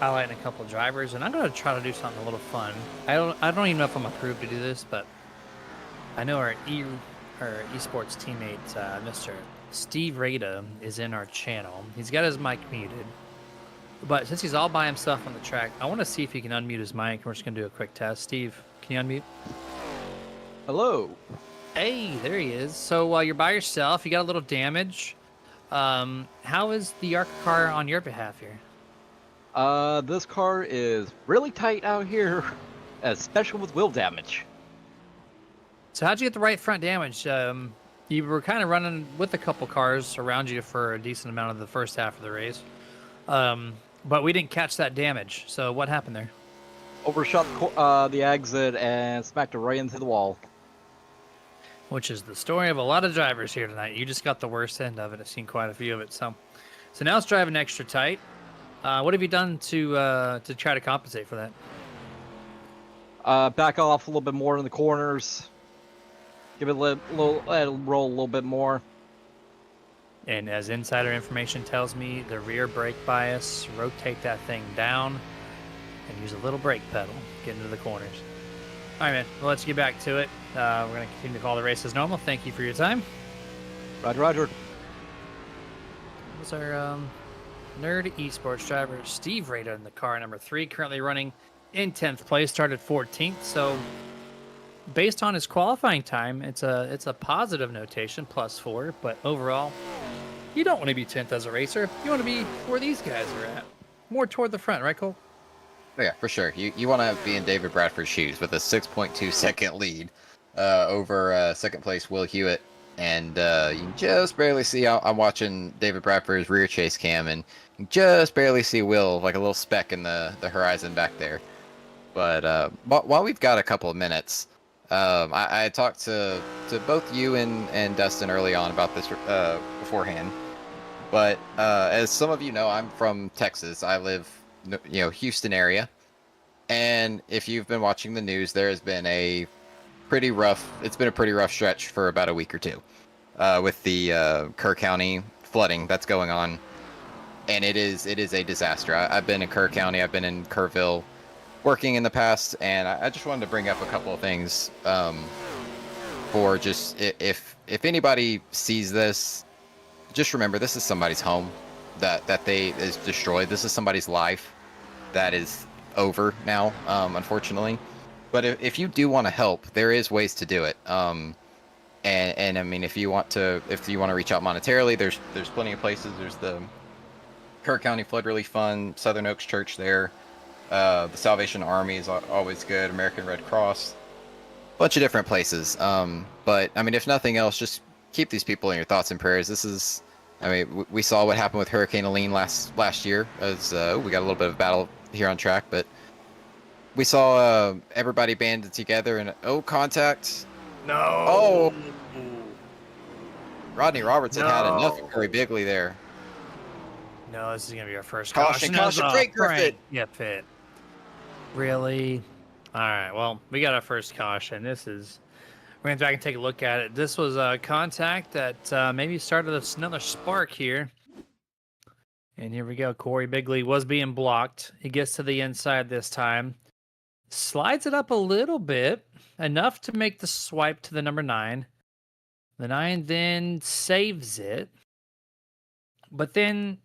highlighting a couple of drivers, and I'm going to try to do something a little fun. I don't even know if I'm approved to do this, but I know our esports teammate, Mr. Steve Rada, is in our channel. He's got his mic muted, but since he's all by himself on the track, I want to see if he can unmute his mic. We're just going to do a quick test. Steve, can you unmute? Hello. Hey, there he is. So while you're by yourself, you got a little damage. How is the ARCA car on your behalf here? This car is really tight out here, especially with wheel damage. So how'd you get the right front damage? You were kind of running with a couple cars around you for a decent amount of the first half of the race. But we didn't catch that damage. So what happened there? Overshot the exit and smacked it right into the wall. Which is the story of a lot of drivers here tonight. You just got the worst end of it. I've seen quite a few of it. So now it's driving extra tight. What have you done to try to compensate for that? Back off a little bit more in the corners. Give it let it roll a little bit more. And as insider information tells me, the rear brake bias, rotate that thing down and use a little brake pedal, get into the corners. All right, man. Well, let's get back to it. We're going to continue to call the race as normal. Thank you for your time. Roger, roger. That was our nerd esports driver, Steve Rada, in the car number 3, currently running in 10th place, started 14th. So based on his qualifying time, it's a positive notation, +4. But overall, you don't want to be 10th as a racer. You want to be where these guys are at, more toward the front, right, Cole? Oh, yeah, for sure. You want to be in David Bradford's shoes with a 6.2 second lead over second place Will Hewitt. And you can just barely see, I'm watching David Bradford's rear chase cam, and you can just barely see Will, like a little speck in the horizon back there. But while we've got a couple of minutes, I talked to both you and Dustin early on about this beforehand. But as some of you know, I'm from Texas. I live, Houston area. And if you've been watching the news, there has been a pretty rough stretch for about a week or two with the Kerr County flooding that's going on. And it is a disaster. I've been in Kerr County. I've been in Kerrville working in the past. And I just wanted to bring up a couple of things for just if anybody sees this, just remember this is somebody's home that is destroyed. This is somebody's life that is over now, unfortunately. But if you do want to help, there is ways to do it. And I mean, if you want to reach out monetarily, there's plenty of places. There's the Kerr County Flood Relief Fund, Southern Oaks Church there. The Salvation Army is always good. American Red Cross, bunch of different places. But I mean, if nothing else, just keep these people in your thoughts and prayers. This is, I mean, we saw what happened with Hurricane Helene last year. As we got a little bit of battle here on track, but we saw everybody banded together and contact. No. Oh, Rodney Roberts had enough of Corey Bigley there. No, this is gonna be our first Caution, caution. Frank Griffith. Yep, it. Really? All right. Well, we got our first caution. We're gonna back and take a look at it. This was a contact that maybe started another spark here. And here we go. Corey Bigley was being blocked. He gets to the inside this time. Slides it up a little bit, enough to make the swipe to the number 9. The 9 then saves it. But then,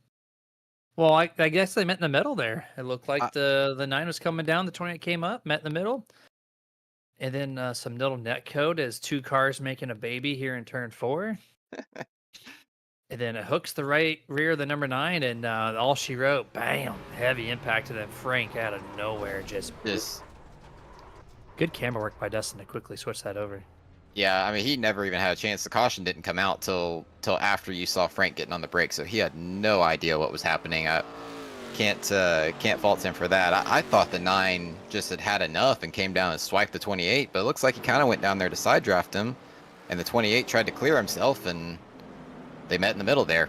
well, I guess they met in the middle there. It looked like the 9 was coming down. The 28 came up, met in the middle. And then some little net code as 2 cars making a baby here in turn 4. And then it hooks the right rear of the number 9, and all she wrote, bam, heavy impact to that Frank out of nowhere. Just good camera work by Dustin to quickly switch that over. Yeah, I mean, he never even had a chance. The caution didn't come out till after you saw Frank getting on the brake, so he had no idea what was happening. I can't fault him for that. I thought the 9 just had enough and came down and swiped the 28, but it looks like he kind of went down there to side draft him, and the 28 tried to clear himself, and they met in the middle there.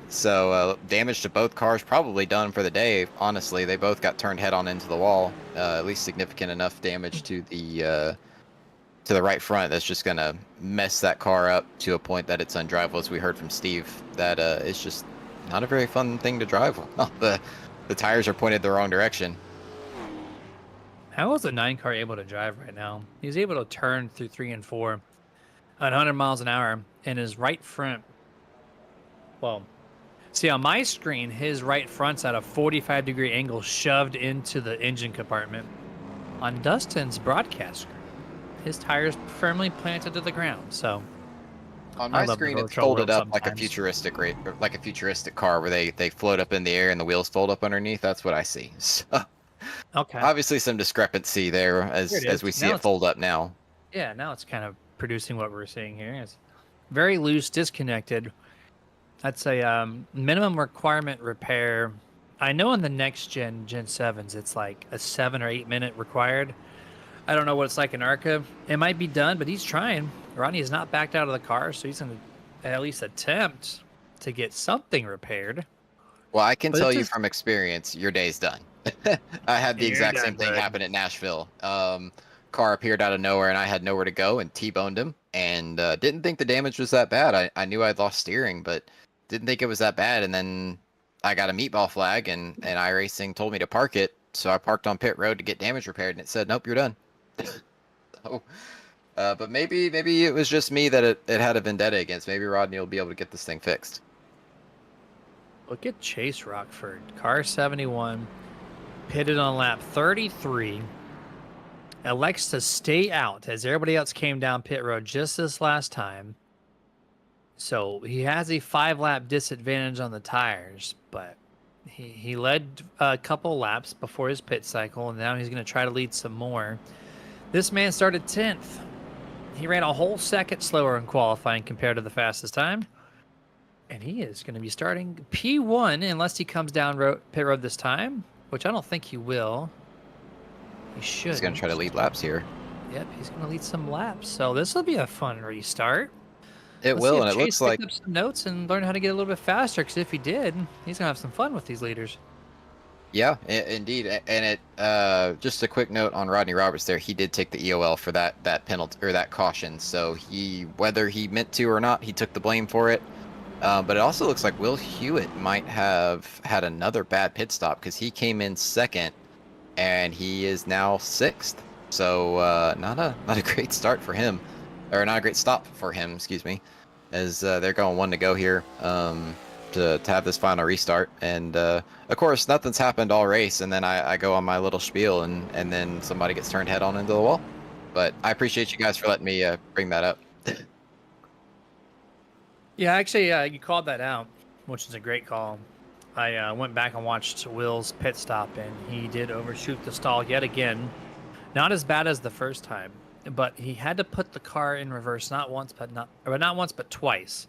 So damage to both cars probably done for the day. Honestly, they both got turned head on into the wall. At least significant enough damage to the right front that's just gonna mess that car up to a point that it's undrivable, as we heard from Steve. That it's just not a very fun thing to drive. The tires are pointed the wrong direction. How is the 9 car able to drive right now? He's able to turn through 3 and 4 at 100 miles an hour, and his right front. Well, see on my screen, his right front's at a 45-degree angle, shoved into the engine compartment. On Dustin's broadcast screen, his tires firmly planted to the ground. So on my screen, it's folded up like a futuristic car where they float up in the air and the wheels fold up underneath. That's what I see. So, okay. Obviously, some discrepancy there as we see it fold up now. Yeah, now it's kind of producing what we're seeing here. It's very loose, disconnected. That's a minimum requirement repair. I know in the next Gen 7s, it's like a 7 or 8 minute required. I don't know what it's like in ARCA. It might be done, but he's trying. Rodney has not backed out of the car, so he's going to at least attempt to get something repaired. Well, I can tell you from experience, your day's done. I had the exact same thing happen at Nashville. Car appeared out of nowhere, and I had nowhere to go, and T-boned him, and didn't think the damage was that bad. I knew I'd lost steering, but didn't think it was that bad. And then I got a meatball flag, and iRacing told me to park it, so I parked on pit road to get damage repaired, and it said, nope, you're done. So, but maybe it was just me that it had a vendetta against. Maybe Rodney will be able to get this thing fixed. Look at Chase Rockford, car 71, pitted on lap 33. Elects to stay out as everybody else came down pit road just this last time. So he has a 5-lap disadvantage on the tires, but he led a couple laps before his pit cycle, and now he's going to try to lead some more. This man started 10th. He ran a whole second slower in qualifying compared to the fastest time. And he is going to be starting P1 unless he comes down pit road this time, which I don't think he will. He should. He's going to try to lead laps here. Yep, he's going to lead some laps. So this will be a fun restart. It will, and it looks like up some notes and learn how to get a little bit faster. Because if he did, he's going to have some fun with these leaders. Yeah, indeed. And it just a quick note on Rodney Roberts there. He did take the EOL for that penalty or that caution. So whether he meant to or not, he took the blame for it. But it also looks like Will Hewitt might have had another bad pit stop because he came in second, and he is now 6th. So not a great start for him, or not a great stop for him. Excuse me, as they're going 1 to go here to have this final restart. And of course, nothing's happened all race, and then I go on my little spiel, and then somebody gets turned head on into the wall. But I appreciate you guys for letting me bring that up. Yeah, actually, you called that out, which is a great call. I went back and watched Will's pit stop, and he did overshoot the stall yet again. Not as bad as the first time, but he had to put the car in reverse not once, but twice.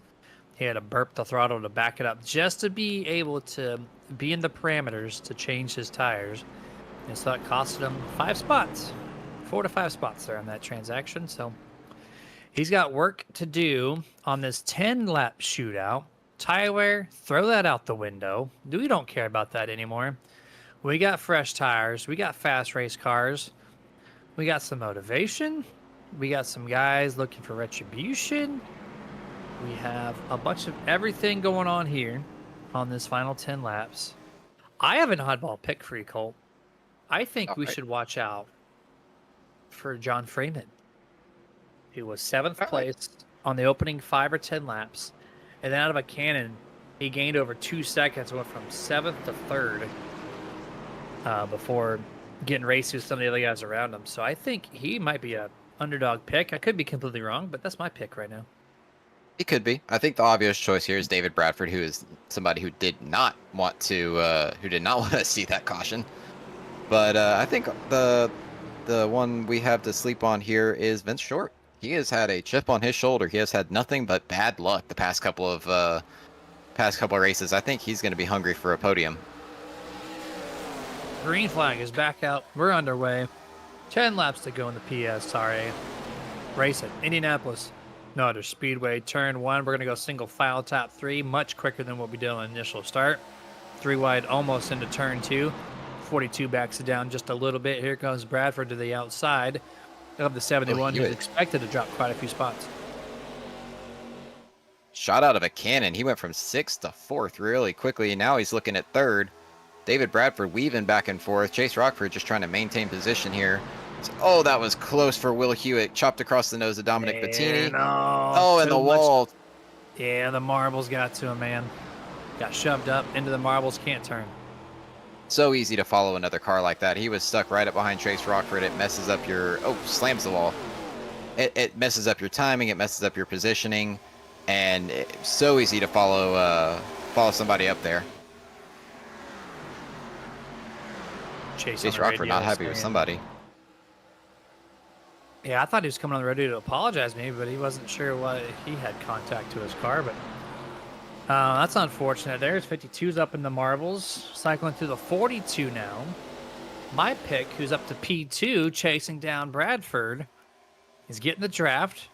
He had to burp the throttle to back it up just to be able to be in the parameters to change his tires. And so it costed him 5 spots, 4 to 5 spots there on that transaction. So he's got work to do on this 10-lap shootout. Tire wear, throw that out the window. We don't care about that anymore. We got fresh tires. We got fast race cars. We got some motivation. We got some guys looking for retribution. We have a bunch of everything going on here on this final 10 laps. I have an oddball pick for you, Colt. I think we should watch out for John Freeman, who was 7th place on the opening 5 or 10 laps. And then out of a cannon, he gained over 2 seconds, went from 7th to 3rd before getting raced with some of the other guys around him. So I think he might be a underdog pick. I could be completely wrong, but that's my pick right now. He could be. I think the obvious choice here is David Bradford, who is somebody who did not want to see that caution. But I think the one we have to sleep on here is Vince Short. He has had a chip on his shoulder. He has had nothing but bad luck the past couple of races. I think he's going to be hungry for a podium. Green flag is back out. We're underway. 10 laps to go in the PSRA. Race at Indianapolis. No other Speedway. Turn 1. We're going to go single file top 3. Much quicker than what we did on initial start. 3 wide almost into turn 2. 42 backs it down just a little bit. Here comes Bradford to the outside of the 71, who's expected to drop quite a few spots. Shot out of a cannon. He went from 6th to 4th really quickly, and now he's looking at 3rd. David Bradford weaving back and forth. Chase Rockford just trying to maintain position here. Oh, that was close for Will Hewitt. Chopped across the nose of Dominic Bettini. And the wall. Yeah, the marbles got to him, man. Got shoved up into the marbles, can't turn. So easy to follow another car like that. He was stuck right up behind Chase Rockford. It messes up your... Oh, slams the wall. It messes up your timing. It messes up your positioning. And it's so easy to follow somebody up there. Chase Rockford not happy with somebody. Yeah, I thought he was coming on the radio to apologize maybe, but he wasn't sure why he had contact to his car. But that's unfortunate. There's 52's up in the marbles, cycling through the 42 now. My pick, who's up to P2, chasing down Bradford, is getting the draft.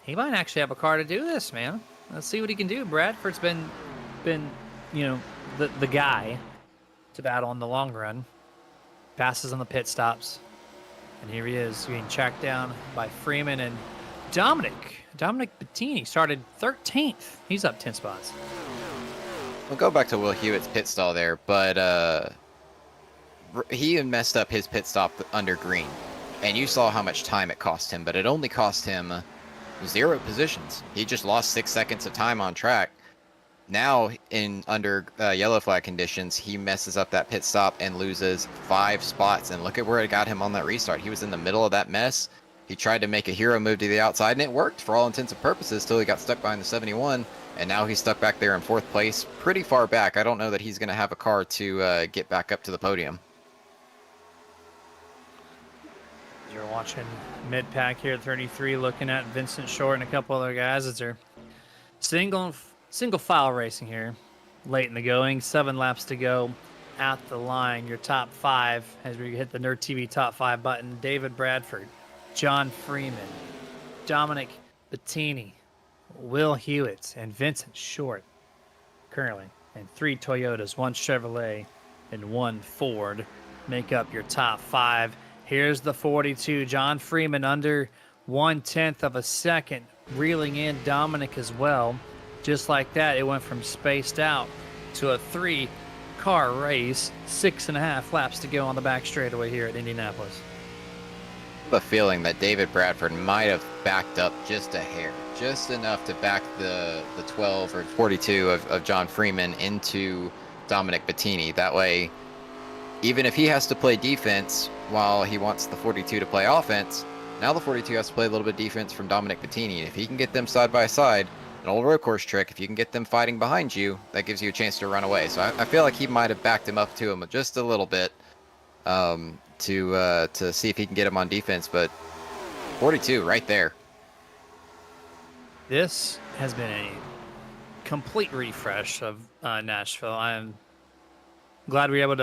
He might actually have a car to do this, man. Let's see what he can do. Bradford's been the guy to battle in the long run. Passes on the pit stops. And here he is being tracked down by Freeman and Dominic. Dominic Bettini started 13th. He's up 10 spots. We'll go back to Will Hewitt's pit stall there, but he messed up his pit stop under green. And you saw how much time it cost him, but it only cost him 0 positions. He just lost 6 seconds of time on track. Now, under yellow flag conditions, he messes up that pit stop and loses 5 spots. And look at where it got him on that restart. He was in the middle of that mess. He tried to make a hero move to the outside, and it worked for all intents and purposes till he got stuck behind the 71. And now he's stuck back there in 4th place, pretty far back. I don't know that he's going to have a car to get back up to the podium. You're watching mid-pack here at 33, looking at Vincent Short and a couple other guys as they're single file racing here, late in the going. 7 laps to go at the line. Your top 5 as we hit the Nerd TV top 5 button. David Bradford, John Freeman, Dominic Bettini, Will Hewitt, and Vincent Short currently. And 3 Toyotas, 1 Chevrolet, and 1 Ford make up your top 5. Here's the 42. John Freeman under 1/10 of a second, reeling in Dominic as well. Just like that, it went from spaced out to a 3-car race. 6.5 laps to go on the back straightaway here at Indianapolis. I have a feeling that David Bradford might have backed up just a hair, just enough to back the 12 or 42 of John Freeman into Dominic Bettini. That way, even if he has to play defense while he wants the 42 to play offense, now the 42 has to play a little bit of defense from Dominic Bettini. And if he can get them side by side, an old road course trick. If you can get them fighting behind you, that gives you a chance to run away. So I feel like he might have backed him up to him just a little bit to see if he can get him on defense. But 42 right there. This has been a complete refresh of Nashville. I'm glad we were able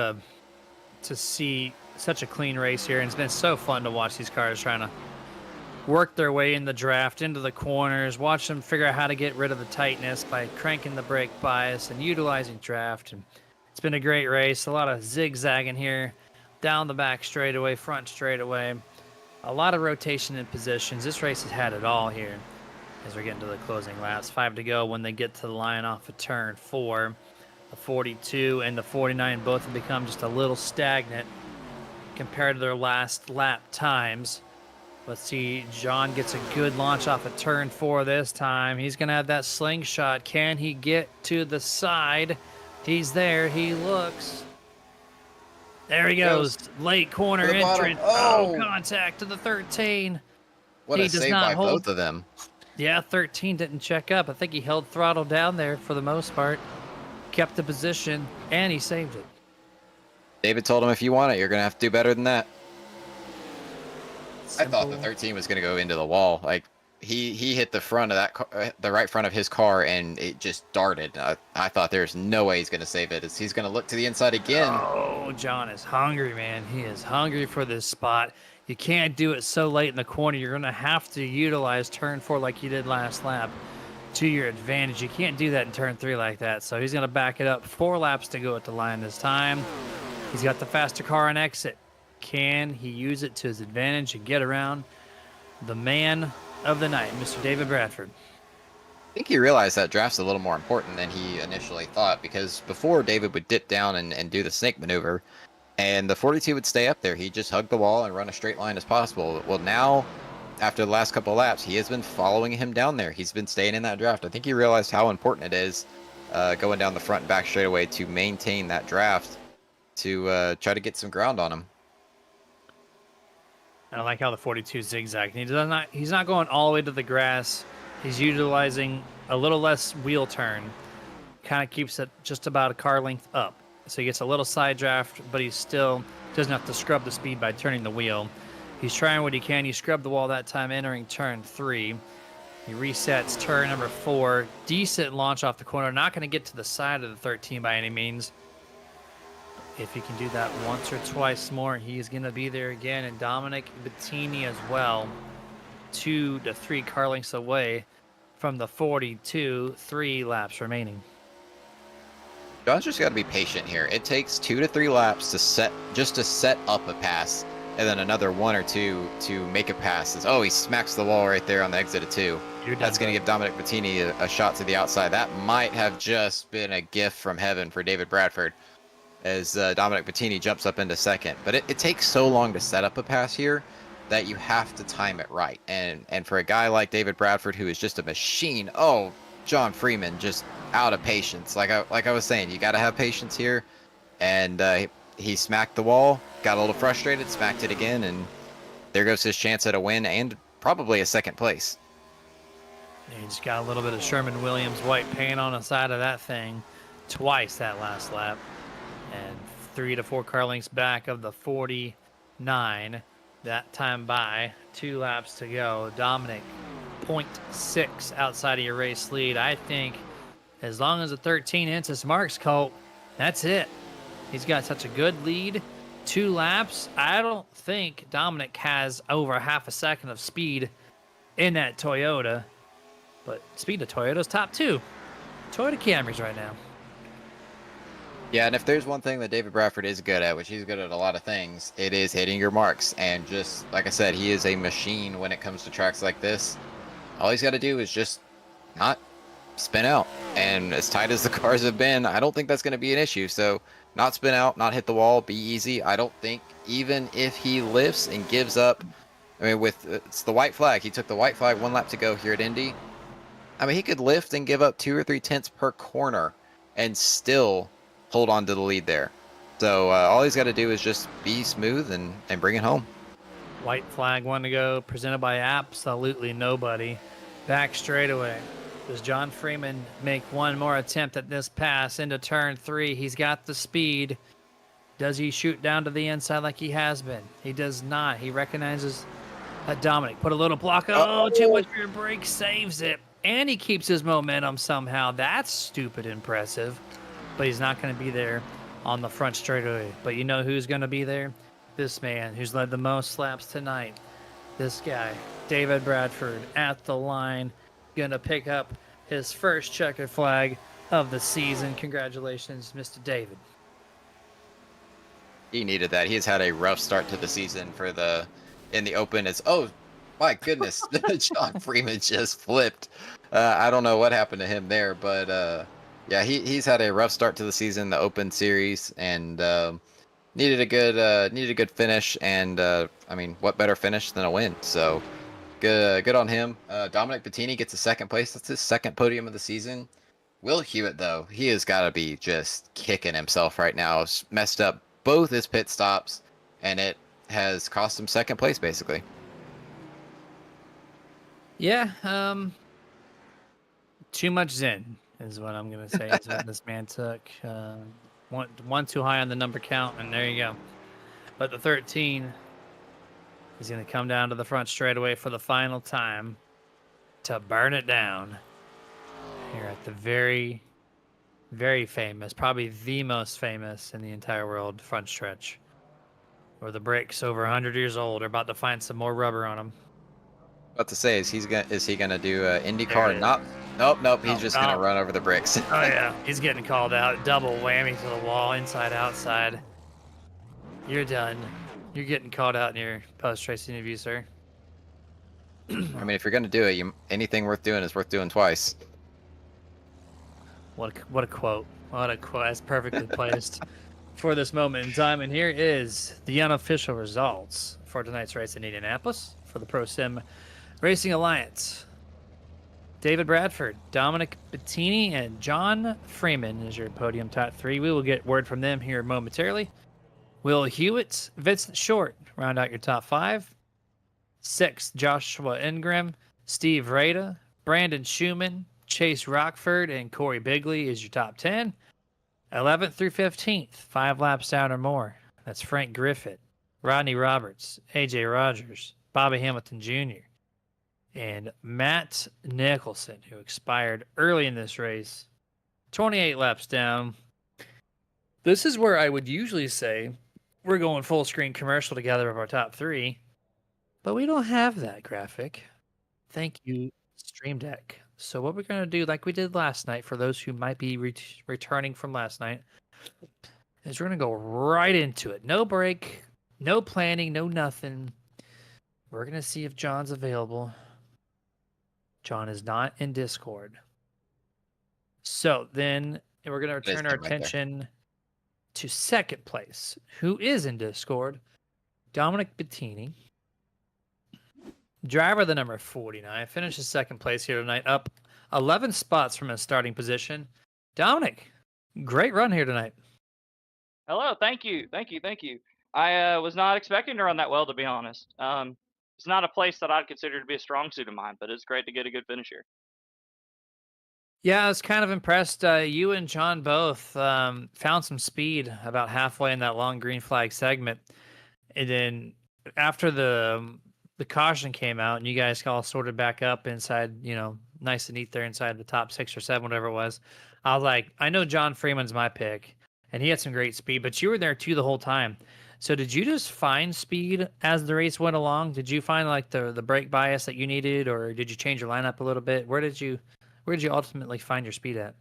to see such a clean race here, and it's been so fun to watch these cars trying to work their way in the draft, into the corners, watch them figure out how to get rid of the tightness by cranking the brake bias and utilizing draft. And it's been a great race, a lot of zigzagging here, down the back straightaway, front straightaway, a lot of rotation in positions. This race has had it all here as we're getting to the closing laps. 5 to go when they get to the line off of turn 4. The 42 and the 49 both have become just a little stagnant compared to their last lap times. Let's see, John gets a good launch off of turn 4 this time. He's going to have that slingshot. Can he get to the side? He's there. He looks. There he goes. Late corner entrance. Oh, contact to the 13. What a save by both of them. Yeah, 13 didn't check up. I think he held throttle down there for the most part. Kept the position, and he saved it. David told him if you want it, you're going to have to do better than that. Simple. I thought the 13 was going to go into the wall. Like, he hit the front of that the right front of his car, and it just darted. I thought there's no way he's going to save it. He's going to look to the inside again. Oh, John is hungry, man. He is hungry for this spot. You can't do it so late in the corner. You're going to have to utilize turn 4 like you did last lap to your advantage. You can't do that in turn 3 like that. So he's going to back it up. 4 laps to go at the line this time. He's got the faster car on exit. Can he use it to his advantage and get around the man of the night, Mr. David Bradford? I think he realized that draft's a little more important than he initially thought, because before David would dip down and do the snake maneuver, and the 42 would stay up there. He'd just hug the wall and run a straight line as possible. Well, now, after the last couple of laps, he has been following him down there. He's been staying in that draft. I think he realized how important it is going down the front and back straightaway to maintain that draft to try to get some ground on him. I like how the 42 zigzag. He's not going all the way to the grass. He's utilizing a little less wheel turn. Kind of keeps it just about a car length up. So he gets a little side draft, but he still doesn't have to scrub the speed by turning the wheel. He's trying what he can. He scrubbed the wall that time entering turn 3. He resets turn number 4. Decent launch off the corner. Not going to get to the side of the 13 by any means. If he can do that once or twice more, he's going to be there again. And Dominic Bettini as well. 2 to 3 car lengths away from the 42. 3 laps remaining. John's just got to be patient here. It takes 2 to 3 laps to set up a pass, and then another 1 or 2 to make a pass. Oh, he smacks the wall right there on the exit of 2. That's going to give Dominic Bettini a shot to the outside. That might have just been a gift from heaven for David Bradford, as Dominic Bettini jumps up into second. But it takes so long to set up a pass here that you have to time it right. And for a guy like David Bradford, who is just a machine, John Freeman just out of patience. Like I was saying, you got to have patience here. And he smacked the wall, got a little frustrated, smacked it again, and there goes his chance at a win and probably a second place. Yeah, he just got a little bit of Sherman-Williams white paint on the side of that thing twice that last lap. And 3 to 4 car lengths back of the 49. That time by 2 laps to go. Dominic, 0.6 outside of your race lead. I think as long as the 13 hits his marks, Colt, that's it. He's got such a good lead. 2 laps. I don't think Dominic has over half a second of speed in that Toyota. But speed of Toyota's top 2. Toyota Camrys right now. Yeah, and if there's one thing that David Bradford is good at, which he's good at a lot of things, it is hitting your marks. And just, like I said, he is a machine when it comes to tracks like this. All he's got to do is just not spin out. And as tight as the cars have been, I don't think that's going to be an issue. So not spin out, not hit the wall, be easy. I don't think even if he lifts and gives up, I mean, it's the white flag. He took the white flag 1 lap to go here at Indy. I mean, he could lift and give up 2 or 3 tenths per corner and still hold on to the lead there. So all he's got to do is just be smooth and bring it home. White flag 1 to go, presented by absolutely nobody. Back straightaway. Does John Freeman make one more attempt at this pass into turn 3? He's got the speed. Does he shoot down to the inside like he has been? He does not. He recognizes Dominic. Put a little block. Oh, too much for your brake. Saves it. And he keeps his momentum somehow. That's stupid impressive. But he's not going to be there on the front straightaway. But you know who's going to be there? This man who's led the most laps tonight. This guy, David Bradford, at the line. Going to pick up his first checkered flag of the season. Congratulations, Mr. David. He needed that. He's had a rough start to the season in the open. Oh my goodness, John Freeman just flipped. I don't know what happened to him there, but yeah, he's had a rough start to the season, the Open Series, and needed a good finish. And I mean, what better finish than a win? So good on him. Dominic Bettini gets a second place. That's his second podium of the season. Will Hewitt, though, he has got to be just kicking himself right now. Messed up both his pit stops, and it has cost him second place, basically. Yeah, too much Zen is what I'm going to say is what this man took. One too high on the number count, and there you go. But the 13 is going to come down to the front straightaway for the final time to burn it down here at the very, very famous, probably the most famous in the entire world front stretch, where the brakes over 100 years old are about to find some more rubber on them. About to say, is he gonna do There it IndyCar? is. Nope. He's just gonna run over the bricks. Oh yeah, he's getting called out. Double whammy to the wall, inside, outside. You're done. You're getting called out in your post-race interview, sir. I mean, if you're gonna do it, anything worth doing is worth doing twice. What a quote. What a quote. That's perfectly placed for this moment in time. And here is the unofficial results for tonight's race in Indianapolis for the ProSim Racing Alliance. David Bradford, Dominic Bettini, and John Freeman is your podium top 3. We will get word from them here momentarily. Will Hewitt, Vincent Short round out your top 5. 6th, Joshua Ingram, Steve Rada, Brandon Schumann, Chase Rockford, and Corey Bigley is your top 10. 11th through 15th, 5 laps down or more. That's Frank Griffith, Rodney Roberts, AJ Rogers, Bobby Hamilton Jr., and Matt Nicholson, who expired early in this race. 28 laps down. This is where I would usually say we're going full screen commercial together of our top 3, but we don't have that graphic. Thank you, Stream Deck. So what we're going to do, like we did last night, for those who might be returning from last night, is we're going to go right into it. No break, no planning, no nothing. We're going to see if John's available. John is not in Discord. So then we're going to return our attention to second place. Who is in Discord? Dominic Bettini. Driver the number 49 finishes second place here tonight, up 11 spots from his starting position. Dominic, great run here tonight. Hello, thank you. I was not expecting to run that well, to be honest. It's not a place that I'd consider to be a strong suit of mine, but it's great to get a good finish here. Yeah, I was kind of impressed. You and John both found some speed about halfway in that long green flag segment. And then after the caution came out and you guys all sorted back up inside, nice and neat there inside the top 6 or 7, whatever it was, I was like, I know John Freeman's my pick, and he had some great speed, but you were there too the whole time. So did you just find speed as the race went along? Did you find like the brake bias that you needed, or did you change your lineup a little bit? Where did you ultimately find your speed at?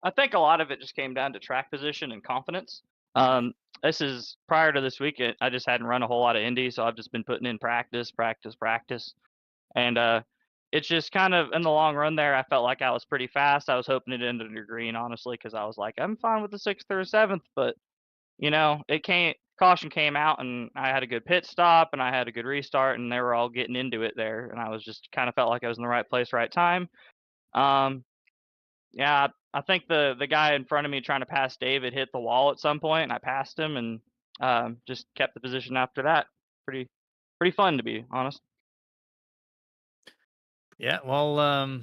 I think a lot of it just came down to track position and confidence. This is prior to this weekend. I just hadn't run a whole lot of Indy, so I've just been putting in practice. And it's just kind of in the long run there, I felt like I was pretty fast. I was hoping it ended under green, honestly, because I was like, I'm fine with the 6th or 7th, but caution came out and I had a good pit stop and I had a good restart and they were all getting into it there. And I was just kind of felt like I was in the right place, right time. Yeah, I think the guy in front of me trying to pass David hit the wall at some point and I passed him and just kept the position after that. Pretty fun, to be honest. Yeah, well,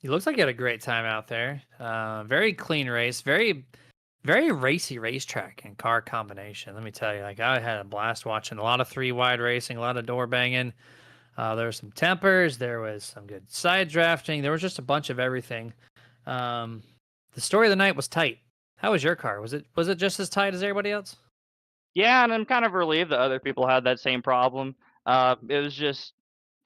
He looks like he had a great time out there. Very clean race, very racy racetrack and car combination. Let me tell you, like I had a blast watching a lot of 3 wide racing, a lot of door banging. There was some tempers, there was some good side drafting, there was just a bunch of everything. Um, the story of the night was tight. How was your car? Was it just as tight as everybody else? Yeah, and I'm kind of relieved that other people had that same problem. It was just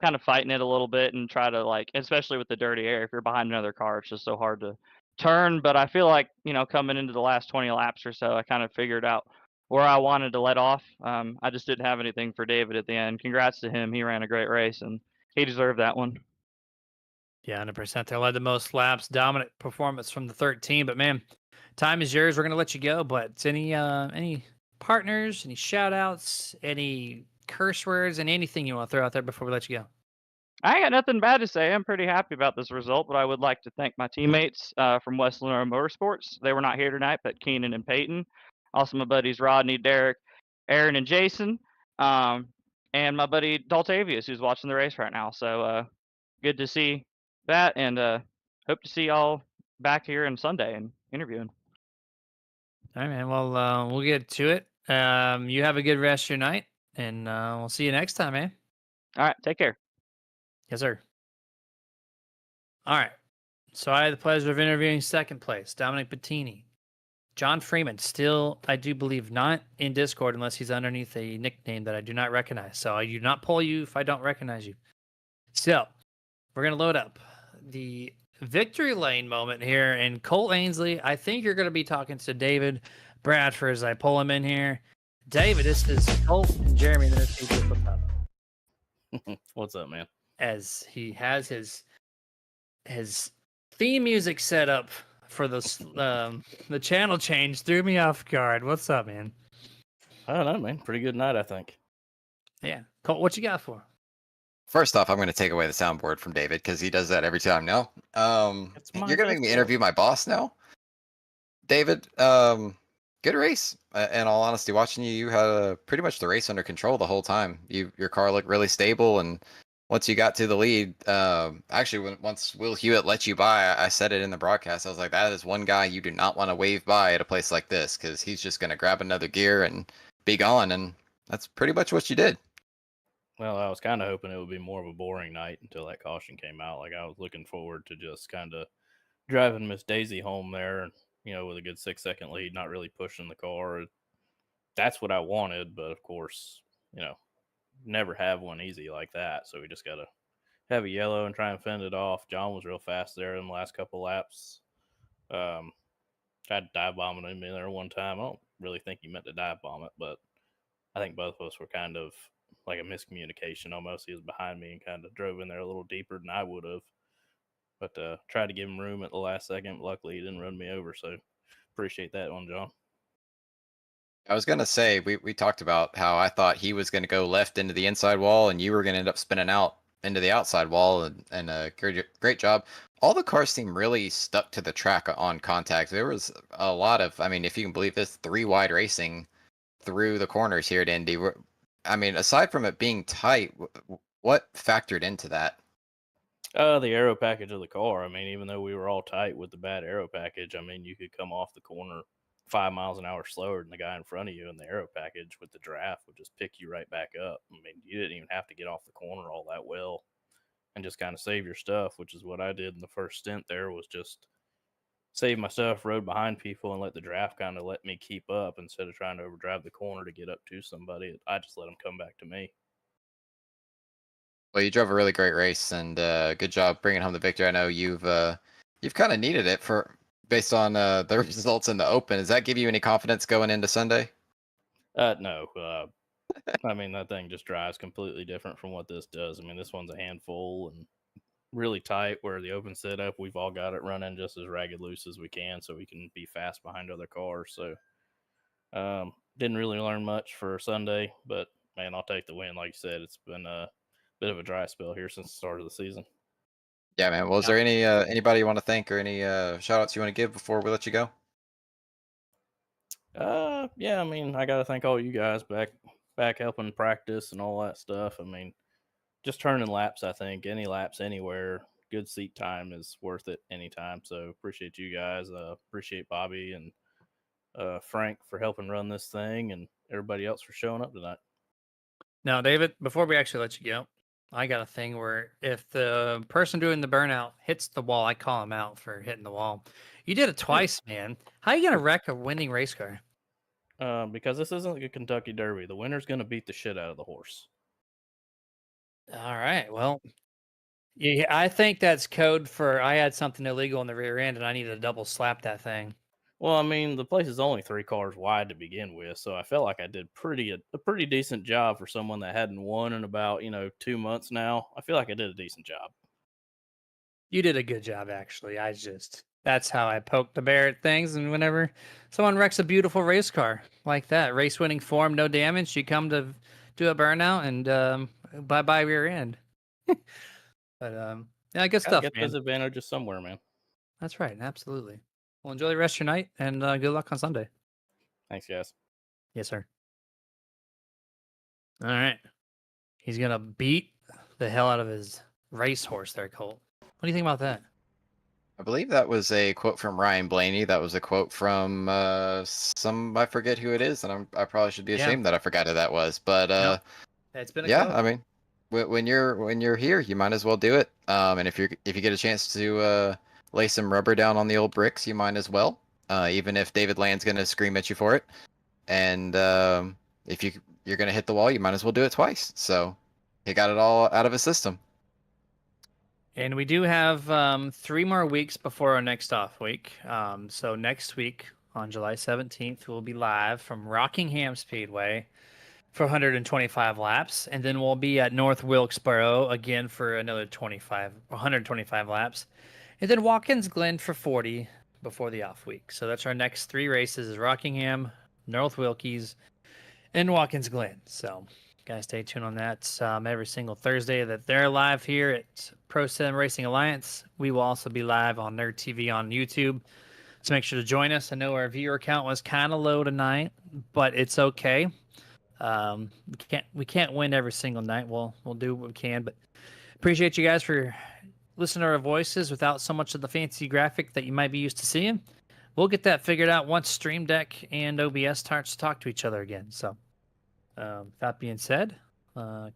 kind of fighting it a little bit and try to like, especially with the dirty air. If you're behind another car, it's just so hard to turn. But I feel like coming into the last 20 laps or so, I kind of figured out where I wanted to let off. I just didn't have anything for David at the end. Congrats to him. He ran a great race and he deserved that one. Yeah, 100%. They led the most laps, dominant performance from the 13. But man, time is yours. We're gonna let you go. But any partners, any shout outs, any curse words, and anything you want to throw out there before we let you go? I ain't got nothing bad to say. I'm pretty happy about this result, but I would like to thank my teammates from West Lenore Motorsports. They were not here tonight, but Keenan and Peyton. Also, my buddies Rodney, Derek, Aaron, and Jason. Um, and my buddy Daltavius, who's watching the race right now. So good to see that, and hope to see y'all back here on Sunday and interviewing. All right, man. Well, we'll get to it. You have a good rest of your night, and we'll see you next time, man. All right, take care. Yes, sir. All right. So I had the pleasure of interviewing second place, Dominic Bettini. John Freeman, still, I do believe, not in Discord unless he's underneath a nickname that I do not recognize. So I do not pull you if I don't recognize you. So we're going to load up the victory lane moment here. And Colt Ainsley, I think you're going to be talking to David Bradford as I pull him in here. David, this is Colt and Jeremy. And this is what's up. What's up, man? As he has his theme music set up for the channel change threw me off guard. What's up, man? I don't know, man. Pretty good night, I think. Yeah, Colt, what you got for him? First off, I'm going to take away the soundboard from David because he does that every time now. It's my You're going to make me Discord. interview my boss now, David. Good race. In all honesty, watching you had pretty much the race under control the whole time. Your car looked really stable, and once you got to the lead, actually, once Will Hewitt let you by, I said it in the broadcast. I was like, that is one guy you do not want to wave by at a place like this because he's just going to grab another gear and be gone. And that's pretty much what you did. Well, I was kind of hoping it would be more of a boring night until that caution came out. Like, I was looking forward to just kind of driving Miss Daisy home there, with a good 6-second lead, not really pushing the car. That's what I wanted, but of course, never have one easy like that. So we just got to have a yellow and try and fend it off. John was real fast there in the last couple laps. Tried to dive bombing him in there one time. I don't really think he meant to dive bomb it, but I think both of us were kind of like a miscommunication almost. He was behind me and kind of drove in there a little deeper than I would have. But tried to give him room at the last second. Luckily, he didn't run me over, so appreciate that one, John. I was gonna say we talked about how I thought he was gonna go left into the inside wall, and you were gonna end up spinning out into the outside wall, and great job. All the cars seem really stuck to the track on contact. There was a lot of, I mean, if you can believe this, 3-wide racing through the corners here at Indy. I mean, aside from it being tight, what factored into that? The aero package of the car. I mean, even though we were all tight with the bad aero package, I mean, you could come off the corner 5 miles an hour slower than the guy in front of you, and the aero package with the draft would just pick you right back up. I mean, you didn't even have to get off the corner all that well and just kind of save your stuff, which is what I did in the first stint there, was just save my stuff, rode behind people, and let the draft kind of let me keep up instead of trying to overdrive the corner to get up to somebody. I just let them come back to me. Well, you drove a really great race, and good job bringing home the victory. I know you've kind of needed it based on the results in the Open. Does that give you any confidence going into Sunday? No. I mean, that thing just drives completely different from what this does. I mean, this one's a handful and really tight, where the Open setup, we've all got it running just as ragged loose as we can so we can be fast behind other cars. So didn't really learn much for Sunday, but man, I'll take the win. Like you said, it's been a bit of a dry spell here since the start of the season. Yeah, man. Well, is there anybody you want to thank or any shout outs you want to give before we let you go? Yeah, I mean, I got to thank all you guys back helping practice and all that stuff. I mean, just turning laps, I think any laps anywhere good seat time is worth it anytime. So appreciate you guys. Appreciate Bobby and Frank for helping run this thing, and everybody else for showing up tonight. Now, David, before we actually let you go, I got a thing where if the person doing the burnout hits the wall, I call him out for hitting the wall. You did it twice, man. How you gonna wreck a winning race car? Because this isn't like a Kentucky Derby. The winner's going to beat the shit out of the horse. All right. Well, yeah, I think that's code for I had something illegal in the rear end and I need to double slap that thing. Well, I mean, the place is only 3 cars wide to begin with, so I felt like I did a pretty decent job for someone that hadn't won in about 2 months now. I feel like I did a decent job. You did a good job, actually. That's how I poke the bear at things. And whenever someone wrecks a beautiful race car like that, race winning form, no damage, you come to do a burnout and bye bye rear end. But yeah, good Gotta stuff, get man. those advantages somewhere, man. That's right. Absolutely. Well, enjoy the rest of your night and good luck on Sunday. Thanks, guys. Yes, sir. All right. He's going to beat the hell out of his racehorse there, Colt. What do you think about that? I believe that was a quote from Ryan Blaney. That was a quote from I forget who it is, and I probably should be ashamed that I forgot who that was. But No, it's been a yeah, quote. I mean, when you're here, you might as well do it. And if you get a chance to lay some rubber down on the old bricks, you might as well. Even if David Land's gonna scream at you for it, and if you're gonna hit the wall, you might as well do it twice. So he got it all out of his system. And we do have 3 more weeks before our next off week. So next week on July 17th, we'll be live from Rockingham Speedway for 125 laps. And then we'll be at North Wilkesboro again for another 125 laps. And then Watkins Glen for 40 before the off week. So that's our next 3 races is Rockingham, North Wilkies, and Watkins Glen. So guys, stay tuned on that. Every single Thursday that they're live here at ProSim Racing Alliance. We will also be live on Nerd TV on YouTube. So make sure to join us. I know our viewer count was kind of low tonight, but it's okay. We can't win every single night. We'll do what we can, but appreciate you guys for listening to our voices without so much of the fancy graphic that you might be used to seeing. We'll get that figured out once Stream Deck and OBS starts to talk to each other again. So that being said,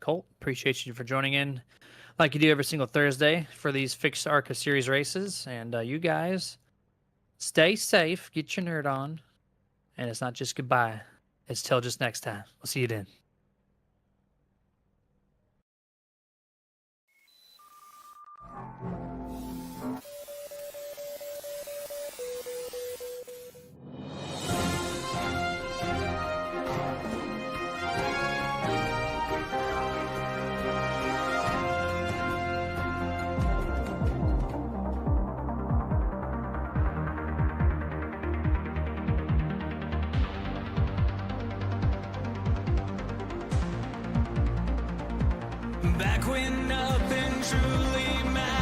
Colt, appreciate you for joining in like you do every single Thursday for these fixed ARCA series races. And you guys stay safe, get your nerd on, and it's not just goodbye, it's till just next time. We'll see you then. Back when nothing truly mattered.